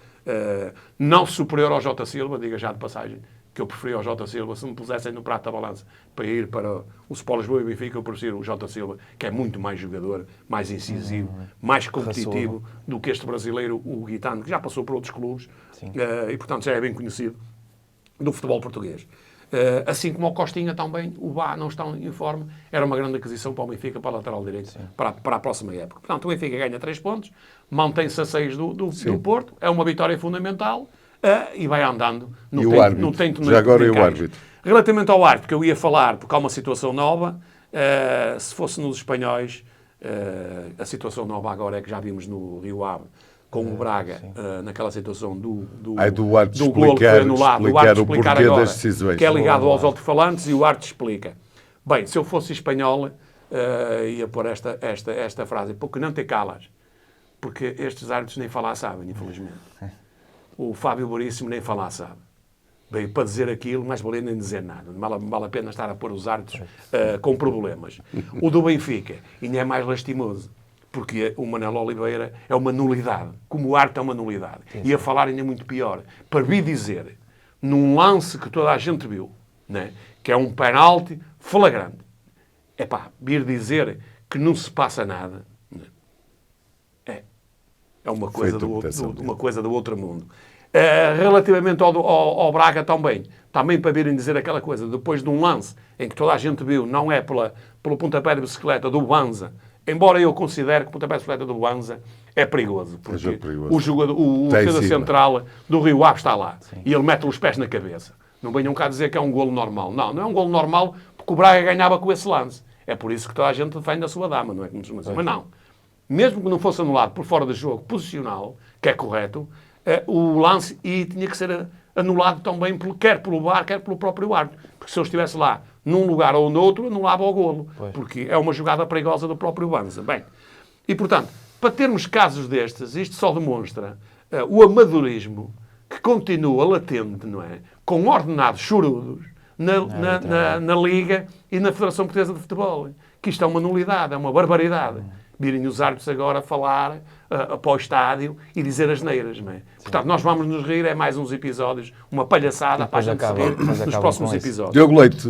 não superior ao Jota Silva, diga já de passagem, que eu preferi ao Jota Silva, se me pusessem no prato da balança para ir para o Sport Lisboa e Benfica, eu prefiro o Jota Silva, que é muito mais jogador, mais incisivo, mais competitivo do que este brasileiro, o Guitano, que já passou por outros clubes e, portanto, já é bem conhecido do futebol português. Assim como o Costinha também, o Bá não está em forma, era uma grande aquisição para o Benfica, para a lateral direito, para a próxima época. Portanto, o Benfica ganha 3 pontos, mantém-se a 6 do Porto, é uma vitória fundamental, e vai andando. Não tem já agora e o árbitro? Relativamente ao árbitro, que eu ia falar, porque há uma situação nova, se fosse nos espanhóis, a situação nova agora é que já vimos no Rio Ave, com o Braga, naquela situação do golo que foi anulado, o árbitro explicar agora, das decisões, que é ligado aos alto-falantes, e o árbitro explica. Bem, se eu fosse espanhol, ia pôr esta frase, porque não te calas, porque estes árbitros nem falar sabem, infelizmente. O Fábio Boríssimo nem falar sabe. Veio para dizer aquilo, mas valia nem dizer nada. Não vale a pena estar a pôr os árbitros com problemas. O do Benfica ainda é mais lastimoso, porque o Manel Oliveira é uma nulidade, como o árbitro é uma nulidade. E a falar ainda é muito pior. Para vir dizer, num lance que toda a gente viu, né, que é um penalti flagrante, vir dizer que não se passa nada, é uma coisa do outro mundo. Relativamente ao Braga também para virem dizer aquela coisa, depois de um lance em que toda a gente viu, não é pelo pontapé de bicicleta do Banza, embora eu considere que o pontapé de bicicleta do Banza é perigoso, porque o jogador, o defesa central do Rio Ave está lá, e ele mete os pés na cabeça. Não venham cá dizer que é um golo normal. Não é um golo normal, porque o Braga ganhava com esse lance. É por isso que toda a gente defende a sua dama, não é? Mas não. Mesmo que não fosse anulado por fora de jogo posicional, que é correto, o lance tinha que ser anulado também, quer pelo VAR, quer pelo próprio árbitro. Porque se eu estivesse lá num lugar ou noutro, anulava o golo. Porque é uma jogada perigosa do próprio Banza. Bem, e portanto, para termos casos destes, isto só demonstra o amadorismo que continua latente, não é? Com ordenados chorudos na Liga e na Federação Portuguesa de Futebol. Que isto é uma nulidade, é uma barbaridade. virem os árbitros agora falar para o estádio e dizer asneiras, não é? Portanto, nós vamos nos rir, é mais uns episódios, uma palhaçada para a gente se rir nos próximos episódios. Diogo Leite,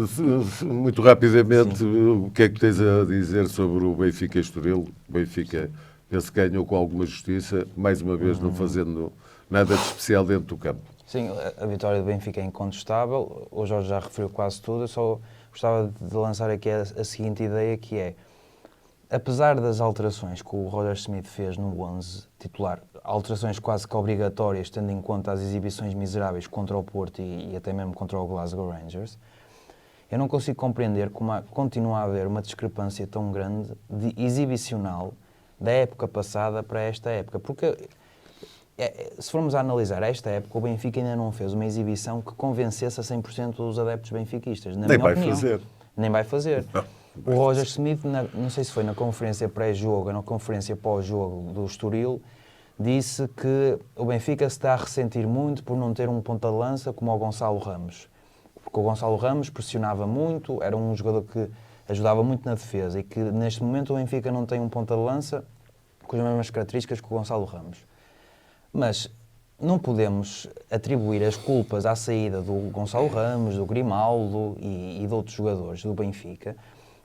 muito rapidamente, o que é que tens a dizer sobre o Benfica Estoril? O Benfica, esse ganhou com alguma justiça, mais uma vez não fazendo nada de especial dentro do campo. Sim, a vitória do Benfica é incontestável, o Jorge já referiu quase tudo, eu só gostava de lançar aqui a seguinte ideia, que é, apesar das alterações que o Roger Smith fez no 11 titular, alterações quase que obrigatórias, tendo em conta as exibições miseráveis contra o Porto e até mesmo contra o Glasgow Rangers, eu não consigo compreender como continua a haver uma discrepância tão grande de exibicional da época passada para esta época, porque se formos a analisar esta época, o Benfica ainda não fez uma exibição que convencesse a 100% dos adeptos benfiquistas. Nem vai fazer. Nem vai fazer. Não. O Roger Smith, não sei se foi na conferência pré-jogo ou na conferência pós-jogo do Estoril, disse que o Benfica se está a ressentir muito por não ter um ponta de lança como o Gonçalo Ramos. Porque o Gonçalo Ramos pressionava muito, era um jogador que ajudava muito na defesa e que neste momento o Benfica não tem um ponta de lança com as mesmas características que o Gonçalo Ramos. Mas não podemos atribuir as culpas à saída do Gonçalo Ramos, do Grimaldo e de outros jogadores do Benfica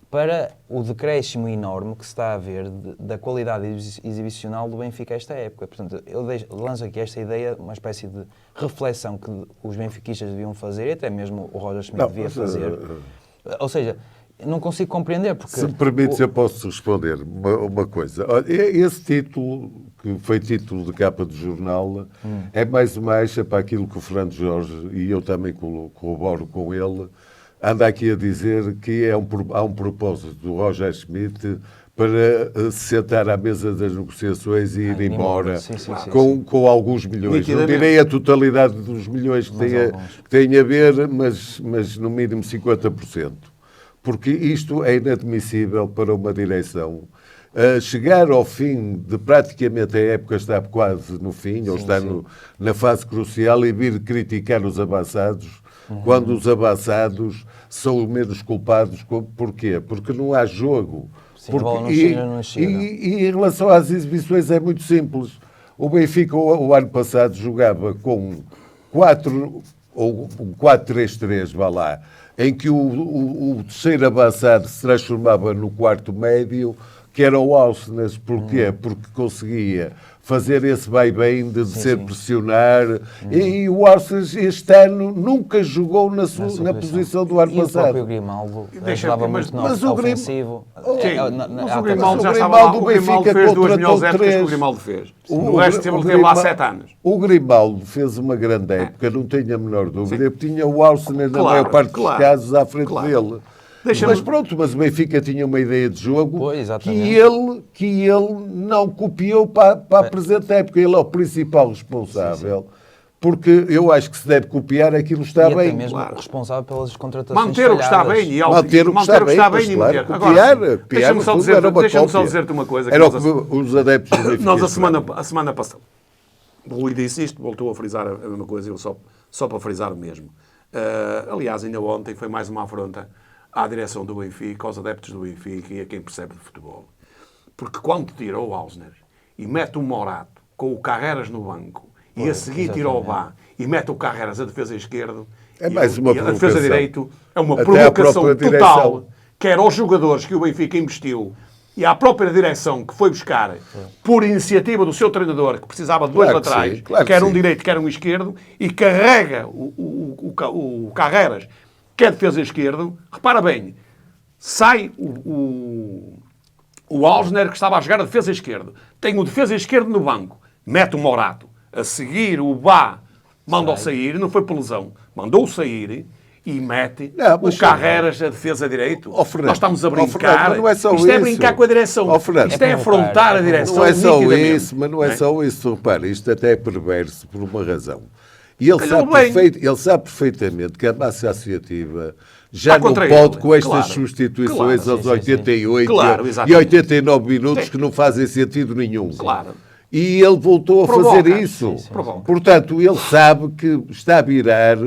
para o decréscimo enorme que se está a ver da qualidade exibicional do Benfica esta época. Portanto, eu lanço aqui esta ideia, uma espécie de reflexão que os benfiquistas deviam fazer e até mesmo o Roger Smith devia fazer. Ou seja, não consigo compreender porque... Se me permites, eu posso responder uma coisa. Esse título, que foi título de capa do jornal, é mais uma aixa para aquilo que o Fernando Jorge, e eu também corroboro com ele, anda aqui a dizer que há um propósito do Roger Schmidt para se sentar à mesa das negociações e ir embora com alguns milhões. Não direi a totalidade dos milhões que têm a ver, mas no mínimo 50%. Porque isto é inadmissível para uma direção. Chegar ao fim de praticamente a época, está quase no fim, ou está na fase crucial, e vir criticar os avançados, quando os avançados são os menos culpados. Porquê? Porque não há jogo. Sim, não chega. E em relação às exibições é muito simples. O Benfica o ano passado jogava com 4-3-3, vá lá, em que o terceiro avançado se transformava no quarto médio, que era o Alcenas. Porquê? Porque conseguia fazer esse vai-bem de ser pressionar. E o Alcenas este ano nunca jogou na posição do ano passado. O próprio Grimaldo ajudava muito no ofensivo. Mas o Grimaldo já estava lá. O Grimaldo fez duas melhores épocas que o Grimaldo fez. O resto teve lá 7 anos. O Grimaldo fez uma grande época, não tenho a menor dúvida. Tinha o Alcenas na maior parte dos casos à frente dele. Mas pronto, mas o Benfica tinha uma ideia de jogo que ele não copiou para a presente época. Ele é o principal responsável. Porque eu acho que se deve copiar aquilo que está bem. Até mesmo responsável pelas contratações manter o que está bem e manter o que está bem e manter. Agora, deixa-me só dizer-te uma coisa. Era os adeptos do Benfica. Nós, a semana passada, o Rui disse isto, voltou a frisar a mesma coisa, eu só para frisar o mesmo. Aliás, ainda ontem foi mais uma afronta à direção do Benfica, aos adeptos do Benfica e a quem percebe de futebol. Porque quando tira o Alcenas e mete o Morato com o Carreras no banco e a seguir tira o Bá e mete o Carreras a defesa esquerdo e a defesa direito, é uma provocação total, quer aos jogadores que o Benfica investiu e à própria direção que foi buscar por iniciativa do seu treinador, que precisava de dois laterais, quer um direito, quer um esquerdo, e carrega o Carreras, que é defesa esquerdo. Repara bem, sai o Alsner, que estava a jogar a defesa esquerdo, tem o defesa esquerdo no banco, mete o Morato, a seguir o Bá manda-o sair, não foi por lesão, mandou-o sair e mete o Carreras a defesa direito. Nós estamos a brincar. Não é só isto é brincar com a direção. Isto é afrontar a direção. Não é só isso, mas não é só isso. Repara, isto até é perverso por uma razão. E ele sabe perfeitamente que a massa associativa já não pode com estas substituições aos 88 e 89 minutos que não fazem sentido nenhum. Claro. e ele voltou a Provoca. fazer isso. Provoca. Portanto, ele sabe que está a virar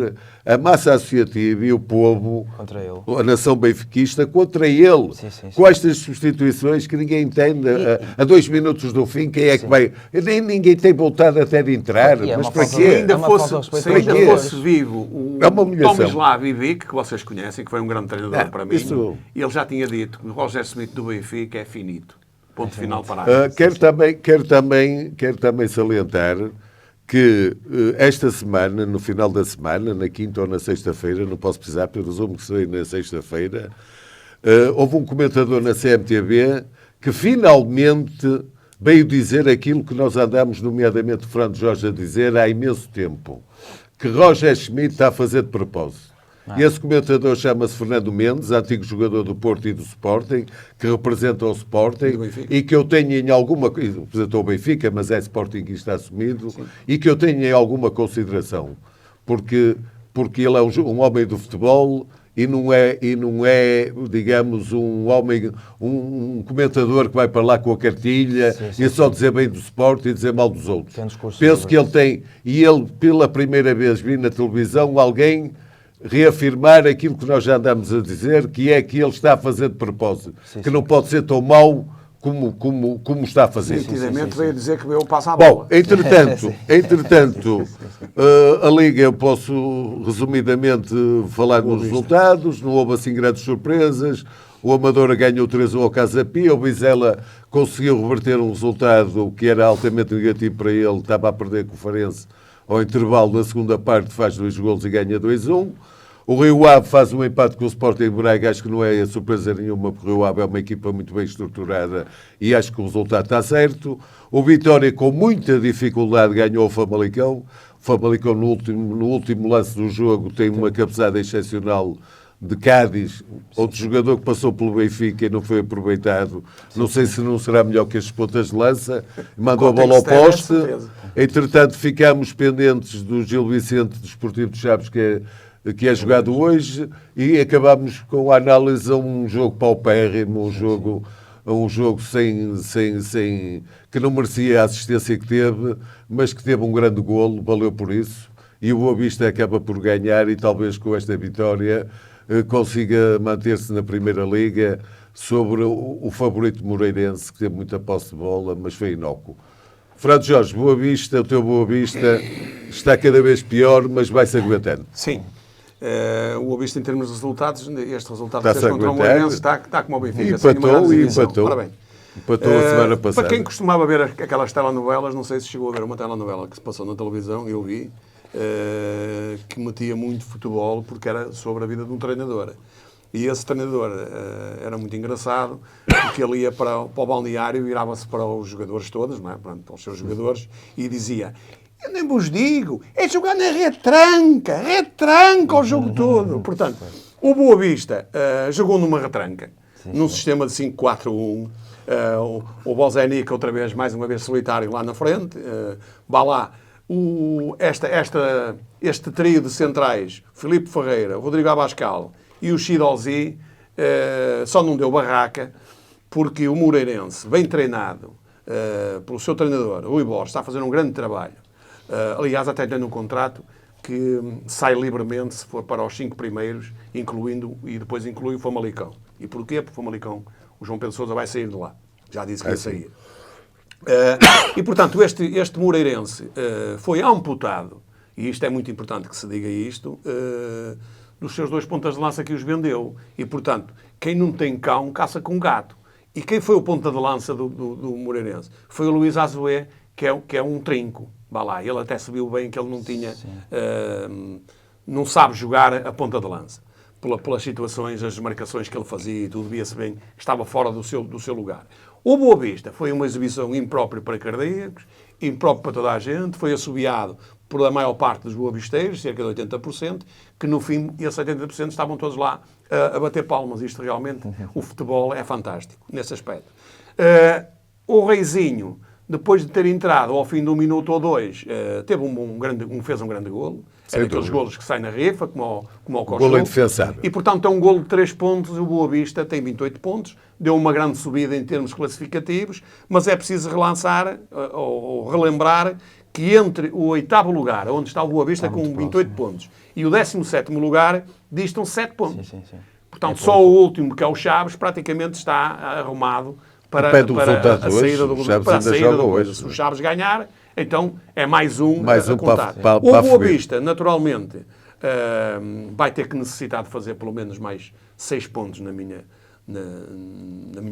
a massa associativa e o povo, Contra ele. a nação benfiquista, contra ele. Sim. Com estas substituições que ninguém entende. A 2 minutos do fim, quem é que vai... Nem ninguém tem vontade até de entrar. E é Mas uma para falta quê? de- ainda É uma fosse, falta de se respeito ainda aos fosse jogadores. vivo o É uma humilhação. Tomislav Ivic, que vocês conhecem, que foi um grande treinador Não, para mim, isso- ele já tinha dito que o Roger Smith do Benfica é finito. Ponto final para Quero também salientar que esta semana, no final da semana, na quinta ou na sexta-feira, não posso precisar, porque eu resumo que foi na sexta-feira, houve um comentador na CMTV que finalmente veio dizer aquilo que nós andamos, nomeadamente o Fernando Jorge, a dizer há imenso tempo, que Roger Schmidt está a fazer de propósito. E esse comentador chama-se Fernando Mendes, antigo jogador do Porto e do Sporting, que representa o Sporting do Benfica. e que eu tenho em alguma... representou o Benfica, mas é Sportingista assumido, e que eu tenho em alguma consideração, porque ele é um homem do futebol e não é, digamos, um homem, um comentador que vai para lá com a cartilha e só dizer bem do Sporting e dizer mal dos outros. Tem um discurso Penso sobre que ele tem, e ele pela primeira vez vi na televisão alguém reafirmar aquilo que nós já andamos a dizer, que é que ele está a fazer de propósito, que não pode ser tão mau como está a fazer. Nitidamente veio dizer que eu passo a Bom, bola. entretanto, a Liga, eu posso resumidamente falar nos resultados, não houve assim grandes surpresas. O Amadora ganhou 3-1 ao Casa Pia, o Vizela conseguiu reverter um resultado que era altamente negativo para ele, estava a perder com o Farense ao intervalo, na segunda parte faz 2 golos e ganha 2-1. O Rio Ave faz um empate com o Sporting Braga, acho que não é surpresa nenhuma, porque o Rio Ave é uma equipa muito bem estruturada e acho que o resultado está certo. O Vitória, com muita dificuldade, ganhou o Famalicão. O Famalicão, no último lance do jogo, tem uma cabeçada excepcional de Cádiz, outro jogador que passou pelo Benfica e não foi aproveitado. Não sei se não será melhor que as pontas de lança. Mandou a bola ao Contexto é, poste. certeza. Entretanto, ficámos pendentes do Gil Vicente, do Esportivo de Chaves, que é jogado hoje, e acabámos com a análise a um jogo paupérrimo, um jogo que não merecia a assistência que teve, mas que teve um grande golo, valeu por isso. E o Boa Vista acaba por ganhar e talvez com esta vitória consiga manter-se na Primeira Liga sobre o favorito moreirense, que teve muita posse de bola, mas foi inócuo. Fernando Jorge, Boa Vista, o teu Boa Vista está cada vez pior, mas vai-se aguentando. Sim. O Boa Vista, em termos de resultados, este resultado Está-se que fez contra o aguentar. Moreirense está como o Benfica. Empatou. Ora bem. Empatou a semana passada. Para quem costumava ver aquelas telenovelas, não sei se chegou a ver uma telenovela que se passou na televisão, eu vi, que metia muito futebol porque era sobre a vida de um treinador. E esse treinador era muito engraçado, porque ele ia para o balneário, virava-se para os jogadores todos, não é? Para os seus jogadores, e dizia: eu nem vos digo, é jogar na retranca o jogo todo. Portanto, o Boa Vista jogou numa retranca, num sistema de 5-4-1. O Bozenic, outra vez, mais uma vez solitário lá na frente. Vá lá. Este trio de centrais, Filipe Ferreira, Rodrigo Abascal e o Chidolzi, só não deu barraca, porque o Moreirense, bem treinado pelo seu treinador, Rui Borges, está a fazer um grande trabalho. Aliás, até tem um contrato que sai livremente se for para os 5 primeiros, e depois inclui o Famalicão. E porquê? Porque o Famalicão, o João Pedro Sousa vai sair de lá. Já disse que ia sair. E, portanto, este Moreirense foi amputado, e isto é muito importante que se diga isto, dos seus 2 pontas de lança que os vendeu. E, portanto, quem não tem cão, caça com gato. E quem foi o ponta de lança do Moreirense? Foi o Luís Azué, que é um trinco. Vá lá, ele até se viu bem que ele não tinha... não sabe jogar a ponta de lança. Pelas situações, as desmarcações que ele fazia e tudo, via-se bem que estava fora do seu lugar. O Boa Vista foi uma exibição imprópria para cardíacos, imprópria para toda a gente, foi assobiado por a maior parte dos boavisteiros, cerca de 80%, que no fim, esses 80% estavam todos lá a bater palmas. Isto realmente, o futebol é fantástico, nesse aspecto. O Reizinho depois de ter entrado ao fim de 1 minuto ou 2, fez um grande golo. É Sem daqueles dúvida. golos que saem na rifa, como o Costa. Golo indefensável. E, portanto, é um golo de 3 pontos. O Boa Vista tem 28 pontos. Deu uma grande subida em termos classificativos, mas é preciso relançar ou relembrar que entre o 8º lugar, onde está o Boa Vista com 28 pontos, e o 17º lugar, distam 7 pontos. Sim. Portanto, só o último, que é o Chaves, praticamente está arrumado para Depende do resultado a de hoje. saída do O Chaves para a ainda saída joga do hoje. coisa. Se o Chaves ganhar, então é mais um Mais a um contar. para O Boa afluir. Vista, naturalmente, vai ter que necessitar de fazer pelo menos mais 6 pontos na minha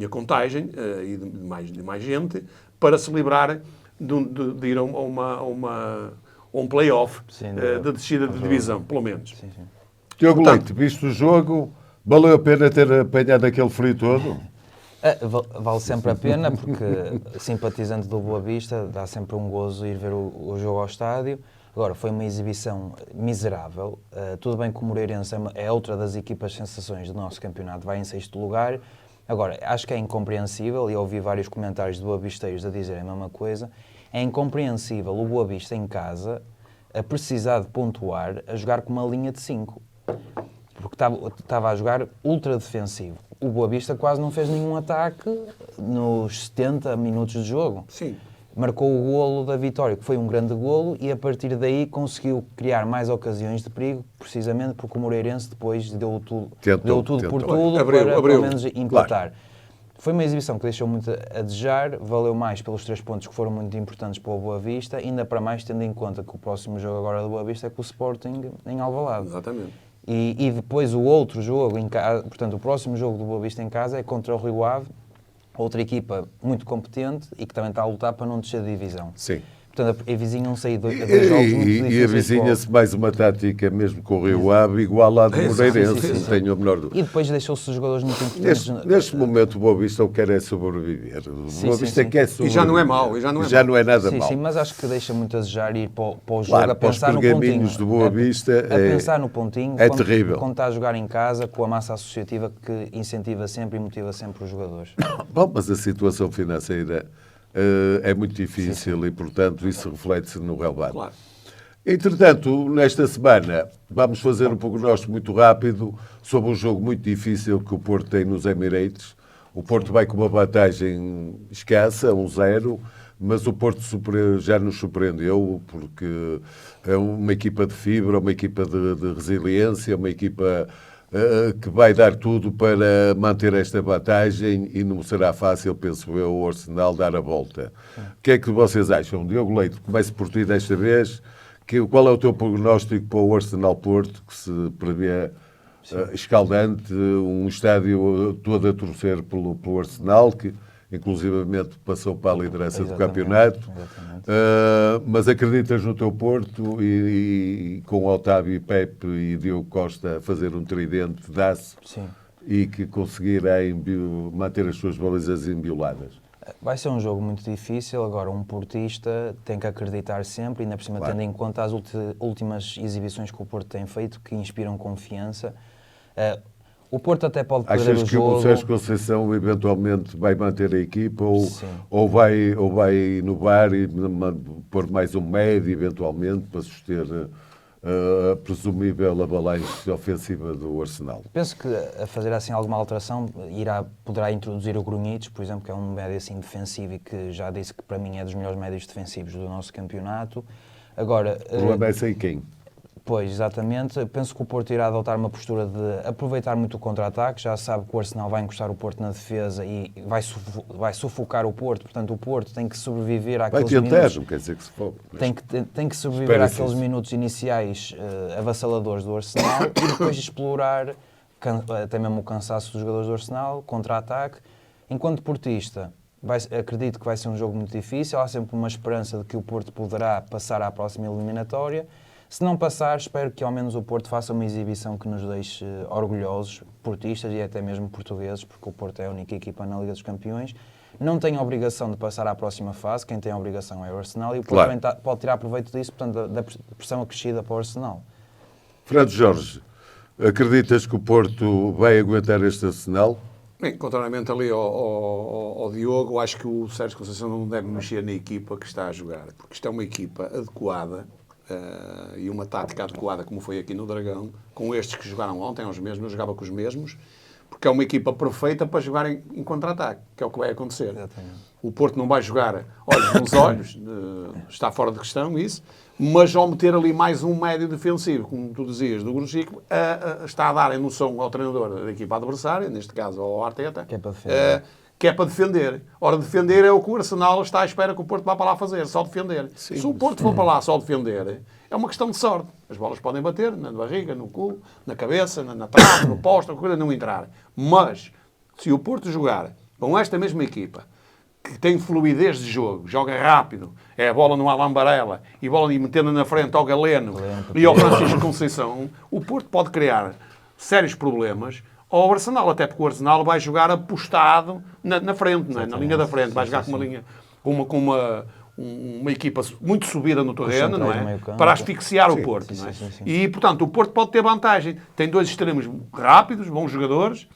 contagem e de mais gente para se livrar de ir a um play-off Sim, de descida de divisão, pelo menos. Sim. Diogo Portanto- Leite, viste o jogo? Valeu a pena ter apanhado aquele frio todo? Vale sempre a pena, porque simpatizante do Boa Vista dá sempre um gozo ir ver o jogo ao estádio. Agora, foi uma exibição miserável. Tudo bem que o Moreirense é outra das equipas sensações do nosso campeonato, vai em 6º lugar. Agora, acho que é incompreensível, e ouvi vários comentários de boavisteiros a dizerem a mesma coisa, é incompreensível o Boa Vista em casa a precisar de pontuar, a jogar com uma linha de 5. Porque estava a jogar ultra defensivo. O Boa Vista quase não fez nenhum ataque nos 70 minutos de jogo. Sim. Marcou o golo da vitória, que foi um grande golo, e a partir daí conseguiu criar mais ocasiões de perigo, precisamente porque o Moreirense depois deu tudo por tudo Abriu. para pelo menos empatar. Foi uma exibição que deixou muito a desejar, valeu mais pelos 3 pontos que foram muito importantes para o Boa Vista, ainda para mais tendo em conta que o próximo jogo agora do Boa Vista é com o Sporting em Alvalade. Exatamente. E depois o outro jogo, portanto o próximo jogo do Boa Vista em casa é contra o Rio Ave, outra equipa muito competente e que também está a lutar para não descer de divisão. Sim. Portanto, avizinham-se aí dois jogos muito difíceis. E avizinha-se mais uma tática, mesmo com o Rio Ave, igual à do Moreirense, não tenho a menor dúvida. E depois deixou-se os jogadores muito importantes. Neste momento o Boa Vista o que quer é sobreviver. O Boa Vista quer sobreviver. E já não é mau. Já não é nada Sim, mau. sim, mas acho que deixa muito a desejar ir para o jogo Claro, a para os pensar no pontinho. pergaminhos do Boa Vista a pensar no pontinho. é quando, terrível. Quando está a jogar em casa, com a massa associativa que incentiva sempre e motiva sempre os jogadores. Bom, mas a situação financeira é muito difícil e, portanto, isso reflete-se no relevado. Claro. Entretanto, nesta semana, vamos fazer um prognóstico muito rápido sobre um jogo muito difícil que o Porto tem nos Emirates. O Porto vai com uma vantagem escassa, 1-0, mas o Porto já nos surpreendeu porque é uma equipa de fibra, uma equipa de resiliência, uma equipa que vai dar tudo para manter esta vantagem e não será fácil, penso eu, o Arsenal dar a volta. O que é que vocês acham? Diogo Leite, comece por ti desta vez. Qual é o teu prognóstico para o Arsenal Porto, que se prevê escaldante, um estádio todo a torcer pelo Arsenal, que inclusivamente passou para a liderança do campeonato. Mas acreditas no teu Porto e com Otávio e Pepe e Diogo Costa a fazer um tridente de aço e que conseguirem manter as suas balizas invioladas? Vai ser um jogo muito difícil. Agora, um portista tem que acreditar sempre, ainda por cima tendo em conta as últimas exibições que o Porto tem feito, que inspiram confiança. O Porto até pode perder Achas o que jogo. o Sérgio Conceição eventualmente vai manter a equipa ou vai inovar e pôr mais um médio eventualmente para suster a presumível avalanche ofensiva do Arsenal? Penso que a fazer assim alguma alteração poderá introduzir o Grunhic, por exemplo, que é um médio assim defensivo e que já disse que para mim é dos melhores médios defensivos do nosso campeonato. Agora, O problema é sem quem? Pois, exatamente. Penso que o Porto irá adotar uma postura de aproveitar muito o contra-ataque. Já sabe que o Arsenal vai encostar o Porto na defesa e vai sufocar o Porto. Portanto, o Porto tem que sobreviver àqueles minutos... Vai tentar, não quer dizer que se foque. Tem que sobreviver àqueles minutos iniciais avassaladores do Arsenal e depois explorar até mesmo o cansaço dos jogadores do Arsenal, contra-ataque. Enquanto portista, acredito que vai ser um jogo muito difícil. Há sempre uma esperança de que o Porto poderá passar à próxima eliminatória. Se não passar, espero que ao menos o Porto faça uma exibição que nos deixe orgulhosos, portistas e até mesmo portugueses, porque o Porto é a única equipa na Liga dos Campeões. Não tem a obrigação de passar à próxima fase, quem tem a obrigação é o Arsenal e o Porto pode tirar proveito disso, portanto, da pressão acrescida para o Arsenal. Fernando Jorge, acreditas que o Porto vai aguentar este Arsenal? Bem, contrariamente ali ao Diogo, acho que o Sérgio Conceição não deve mexer na equipa que está a jogar, porque isto é uma equipa adequada e uma tática adequada, como foi aqui no Dragão, com estes que jogaram ontem, os mesmos, eu jogava com os mesmos, porque é uma equipa perfeita para jogar em contra-ataque, que é o que vai acontecer. Exatamente. O Porto não vai jogar olhos nos olhos, está fora de questão isso, mas ao meter ali mais um médio defensivo, como tu dizias, do Bruno Chico, está a dar a noção ao treinador da equipa adversária, neste caso ao Arteta, Que é para defender. que é para defender. Ora, defender é o que o Arsenal está à espera que o Porto vá para lá fazer, só defender. Sim. Se o Porto for para lá só defender, é uma questão de sorte. As bolas podem bater na barriga, no cu, na cabeça, na trave, no posto, a coisa não entrar. Mas, se o Porto jogar com esta mesma equipa, que tem fluidez de jogo, joga rápido, é a bola no Alan Varela e bola metendo na frente ao Galeno e ao Francisco Conceição, o Porto pode criar sérios problemas ao Arsenal, até porque o Arsenal vai jogar apostado na frente, na linha da frente, vai jogar com uma linha, com uma equipa muito subida no terreno, não centrais do é? meio-campo. Para asfixiar o Porto, não é? E, portanto, o Porto pode ter vantagem. Tem dois extremos rápidos, bons jogadores,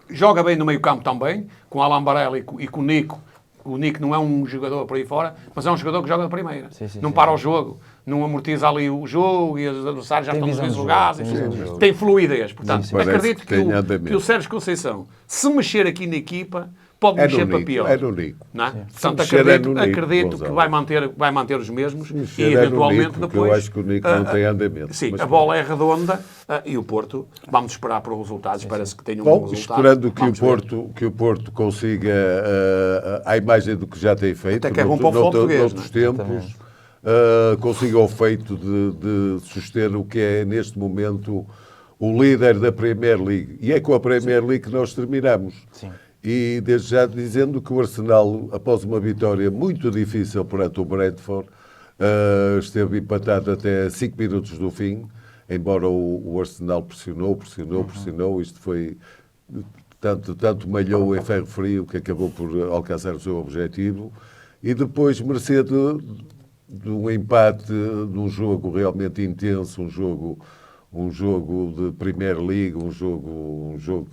joga bem no meio-campo também, com o Alan Varela e com o Nico. O Nico não é um jogador por aí fora, mas é um jogador que joga de primeira. Não para o jogo, não amortiza ali o jogo e os adversários já Tem estão visão de deslogados. jogo, tem visão de jogo. Tem fluidez. Portanto, Parece acredito que tem andamento. que o Sérgio Conceição, se mexer aqui na equipa, pode É mexer no para Nico, pior. é no Nico. Não é? Portanto, mexer é no Nico, acredito que Gonçalo. vai manter os mesmos Mexer e é no eventualmente Nico, porque depois. eu acho que o Nico não tem andamento. Sim, Mas a bola é redonda e o Porto, vamos esperar para os resultados, parece que tenha um bom Bom, resultado. esperando que Vamos ver. que o Porto consiga, à imagem do que já tem feito, Até que é bom para o futebol português, noutros tempos, consiga o feito de suster o que é, neste momento, o líder da Premier League. E é com a Premier League que nós terminamos. Sim. E desde já dizendo que o Arsenal, após uma vitória muito difícil perante o Brentford, esteve empatado até 5 minutos do fim, embora o Arsenal pressionou, isto foi tanto malhou em ferro frio que acabou por alcançar o seu objetivo, e depois, mercê de um empate, de um jogo realmente intenso, um jogo de Premier League, um jogo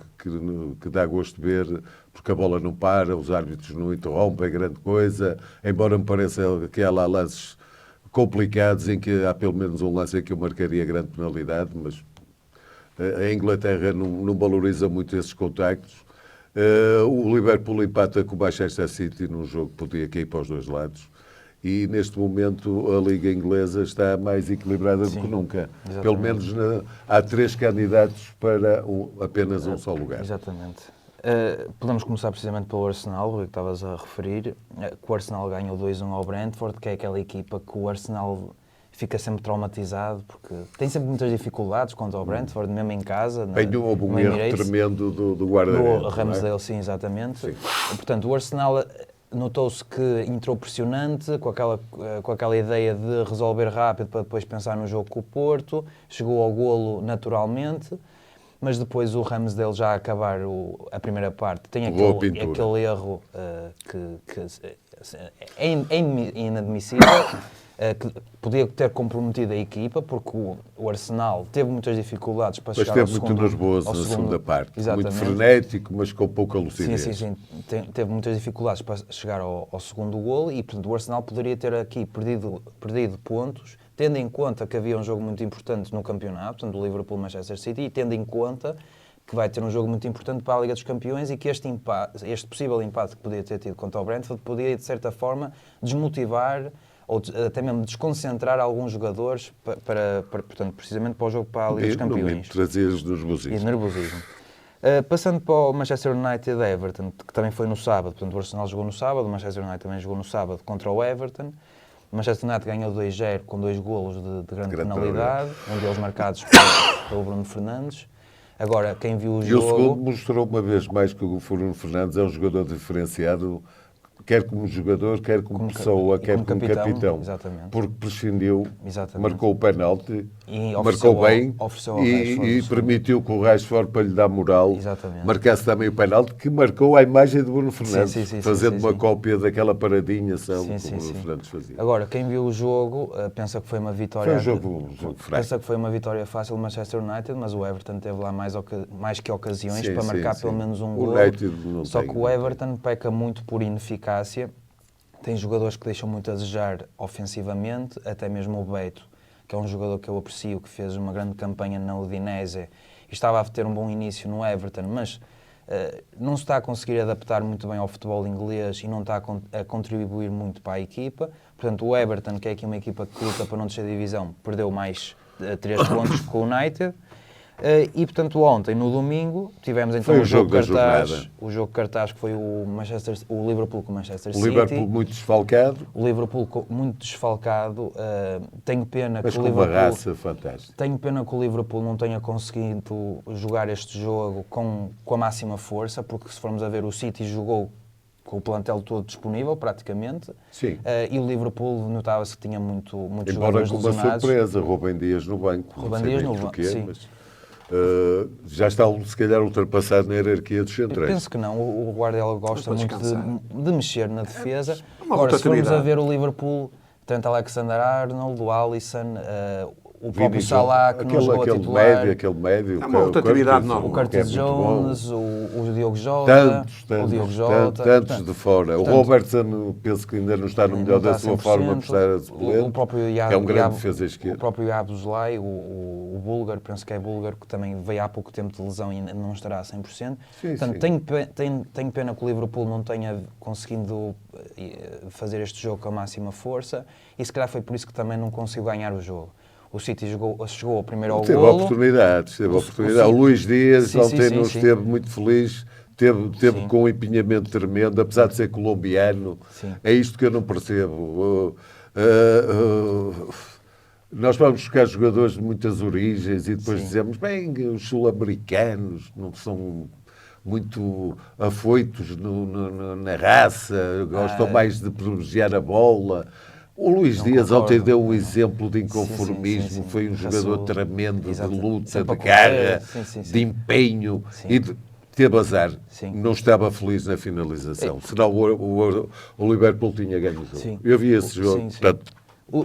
que dá gosto de ver, porque a bola não para, os árbitros não interrompem, é grande coisa, embora me pareça que há lá lances complicados em que há pelo menos um lance em que eu marcaria grande penalidade, mas a Inglaterra não valoriza muito esses contactos. O Liverpool empata com o Manchester City num jogo que podia cair para os dois lados. E, neste momento, a Liga Inglesa está mais equilibrada do que nunca. Exatamente. Pelo menos há 3 candidatos para apenas um só lugar. Exatamente. Podemos começar precisamente pelo Arsenal, o que estavas a referir, que o Arsenal ganhou 2-1 ao Brentford, que é aquela equipa que o Arsenal fica sempre traumatizado, porque tem sempre muitas dificuldades contra o Brentford, mesmo em casa. Houve um no erro Emirates. tremendo do Do guarda-redes. Ramsdale, sim, exatamente. E, portanto, o Arsenal notou-se que entrou pressionante, com aquela ideia de resolver rápido para depois pensar no jogo com o Porto, chegou ao golo naturalmente, mas depois o Ramsdale já a acabar a primeira parte tem aquele erro que é inadmissível, que podia ter comprometido a equipa, porque o Arsenal teve muitas dificuldades para Mas chegar ao esteve segundo. muito nervoso ao na segundo- segunda parte. Exatamente. Muito frenético, mas com pouca lucidez. Sim. Teve muitas dificuldades para chegar ao segundo golo e, portanto, o Arsenal poderia ter aqui perdido pontos, tendo em conta que havia um jogo muito importante no campeonato, portanto, o Liverpool-Manchester City, e tendo em conta que vai ter um jogo muito importante para a Liga dos Campeões e que este possível empate que podia ter tido contra o Brentford podia, de certa forma, desmotivar ou até mesmo desconcentrar alguns jogadores portanto, precisamente para o jogo para a Liga dos Campeões. Trazias dos E nervosismo. nervosismo. Passando para o Manchester United e Everton, que também foi no sábado, portanto o Arsenal jogou no sábado, o Manchester United também jogou no sábado contra o Everton. O Manchester United ganhou 2-0 com 2 golos de grande penalidade, um deles marcados pelo Bruno Fernandes. Agora, quem viu o E jogo... o segundo mostrou uma vez mais que o Bruno Fernandes é um jogador diferenciado, quer como jogador, quer como pessoa, quer como capitão. Exatamente. Porque prescindiu, Exatamente. marcou o penalti. E marcou bem ofereceu ao e Rashford, sim. permitiu que o Rashford, para lhe dar moral, Exatamente. marcasse também o penalti, que marcou a imagem de Bruno Fernandes, sim, fazendo sim, uma sim. cópia daquela paradinha que o Sim, sim, Bruno sim. Fernandes fazia. Agora, quem viu o jogo pensa que foi uma vitória... Foi um jogo fraco. Pensa que foi uma vitória fácil do Manchester United, mas o Everton teve lá mais que ocasiões Sim, para sim, marcar sim. pelo menos um O gol. United não Só tem, que não o tem. Everton peca muito por ineficácia. Tem jogadores que deixam muito a desejar ofensivamente, até mesmo o Beto, que é um jogador que eu aprecio, que fez uma grande campanha na Udinese e estava a ter um bom início no Everton, mas não se está a conseguir adaptar muito bem ao futebol inglês e não está a contribuir muito para a equipa. Portanto, o Everton, que é aqui uma equipa que luta para não descer divisão, perdeu mais 3 pontos que o United. E, portanto, ontem, no domingo, tivemos então Foi o o jogo jogo da cartaz, jornada. o jogo cartaz que foi o Liverpool com o Manchester O City. Liverpool muito desfalcado, O Liverpool muito desfalcado. Tenho pena mas que o com uma Liverpool... raça fantástica. Tenho pena que o Liverpool não tenha conseguido jogar este jogo com a máxima força, porque se formos a ver, o City jogou com o plantel todo disponível, praticamente. Sim. E o Liverpool notava-se que tinha muitos Embora jogadores com uma lesionados. surpresa, Rubem Dias no banco. Rubem não sei Dias bem no porquê, banco, sim. mas já está, se calhar, ultrapassado na hierarquia dos centrais. Penso que não. O Guardiola gosta para muito descansar. de mexer na defesa. uma Agora, se formos a rotatividade. ver o Liverpool, Trent Alexander-Arnold, o Alisson, o próprio Vini Salah, que não jogou a titular, aquele médio. É uma rotatividade Curtis, nova. o que é Curtis muito bom. Jones, o Diogo Jota, Tantos de fora. O Robertson, penso que ainda não está no melhor da sua forma por estar a suplente, o próprio que é um grande defesa esquerda. O próprio Yabusele, o búlgaro, penso que é búlgaro, que também veio há pouco tempo de lesão e ainda não estará a 100%. Sim, Portanto, sim. tenho pena que o Liverpool não tenha conseguido fazer este jogo com a máxima força e se calhar foi por isso que também não conseguiu ganhar o jogo. O City chegou primeiro ao Teve golo. oportunidades. O Luís Dias ontem não sim. esteve muito feliz. Teve com um empenhamento tremendo, apesar de ser colombiano. Sim. É isto que eu não percebo. Nós vamos buscar jogadores de muitas origens e depois dizemos, bem, os sul-americanos não são muito afoitos na raça, gostam mais de privilegiar a bola. O Luís Não Dias concordo. ontem deu um exemplo de inconformismo, Sim. foi um jogador Passou- tremendo, Exato. de luta, Sempre de a correr. garra, Sim. de empenho Sim. e teve azar. Sim. Não estava feliz na finalização, senão o Liverpool tinha ganho o jogo. Sim. Eu vi esse jogo, Sim. portanto,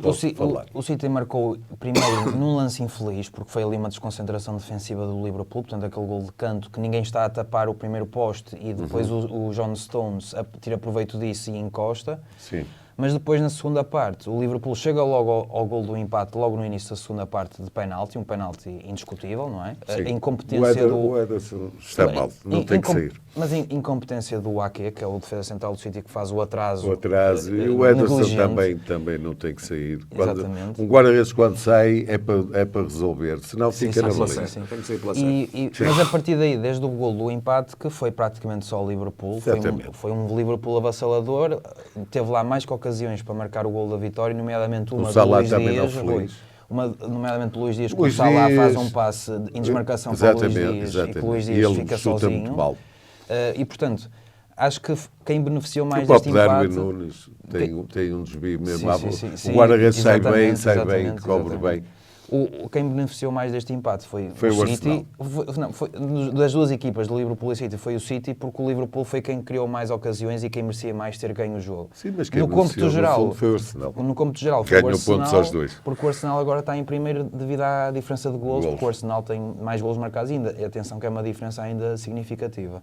posso falar. O City marcou primeiro num lance infeliz, porque foi ali uma desconcentração defensiva do Liverpool, portanto aquele gol de canto que ninguém está a tapar o primeiro poste e depois o John Stones tira proveito disso e encosta. Sim. Mas depois, na segunda parte, o Liverpool chega logo ao gol do empate, logo no início da segunda parte de penalti, um penalti indiscutível, não é? Sim. A incompetência O Ederson está mal, não tem que sair. Mas a incompetência do Ake, que é o defesa central do City, que faz o atraso. O atraso. E o Ederson negligente. também não tem que sair. Exatamente. Um guarda-redes, quando sai, é para resolver, senão fica na sim, baliza. sim. Tem que sair pela certa. Mas a partir daí, desde o gol do empate, que foi praticamente só o Liverpool, Certamente. foi um Liverpool avassalador, teve lá mais que ocasiões para marcar o gol da vitória, nomeadamente uma O do Salah Luís também Dias. não feliz. Nomeadamente o Luís Dias, que o Luís Salah Dias- faz um passe em desmarcação para o Luís Dias e que o Luís E Dias ele fica chuta sozinho. muito mal. E portanto, acho que quem beneficiou mais O próprio deste Darwin empate... Nunes tem um desvio mesmo. Sim, O guarda-redes sai bem, exatamente, cobre bem. Quem beneficiou mais deste empate foi o City. Das duas equipas, do Liverpool e City, foi o City, porque o Liverpool foi quem criou mais ocasiões e quem merecia mais ter ganho o jogo. Sim, mas quem no cômputo beneficiou, no geral, fundo, foi o Arsenal. No cômputo geral foi o Ganhou Arsenal, pontos aos dois. porque o Arsenal agora está em primeiro devido à diferença de golos, Golos. porque o Arsenal tem mais golos marcados ainda. E atenção que é uma diferença ainda significativa.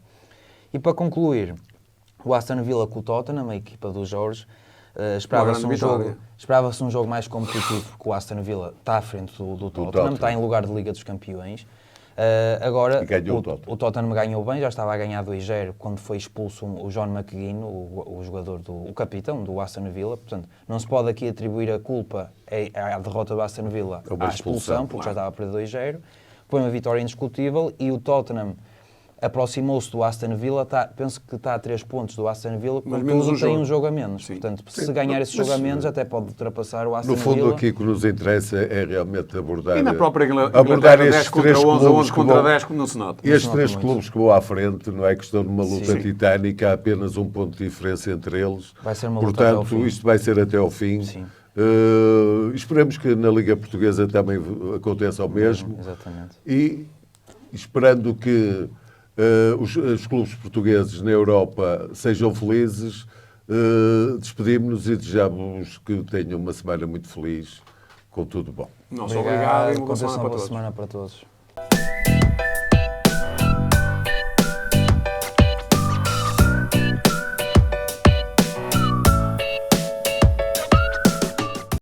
E para concluir, o Aston Villa com o Tottenham, a equipa do Jorge, esperava-se um jogo mais competitivo, porque o Aston Villa está à frente do Tottenham, está em lugar de Liga dos Campeões. Agora, E ganhou o Tottenham ganhou bem, já estava a ganhar 2-0 quando foi expulso o John McGinn, o jogador, o capitão do Aston Villa. Portanto, não se pode aqui atribuir a culpa à derrota do Aston Villa uma à expulsão, porque já estava a perder 2-0. Foi uma vitória indiscutível e o Tottenham aproximou-se do Aston Villa, penso que está a 3 pontos do Aston Villa, contudo tem um jogo a menos. Sim. Portanto, se ganhar esse jogo a menos, até pode ultrapassar o Aston No fundo, Villa. aqui o que nos interessa é realmente abordar. E na própria abordar Inglaterra, estes 10 contra três 11, clubes 11 que contra vão- 10, não se nota. Estes nota três muito. clubes que vão à frente, não é questão de uma luta Sim. titânica, há apenas um ponto de diferença entre eles. Vai ser uma luta até ao Portanto, fim. isto vai ser até ao fim. Sim. Esperemos que na Liga Portuguesa também aconteça o mesmo. Exatamente. E esperando que os clubes portugueses na Europa sejam felizes, despedimos-nos e desejamos que tenham uma semana muito feliz, com tudo bom. Nosso obrigado e uma boa Conceição, semana para boa todos. semana para todos.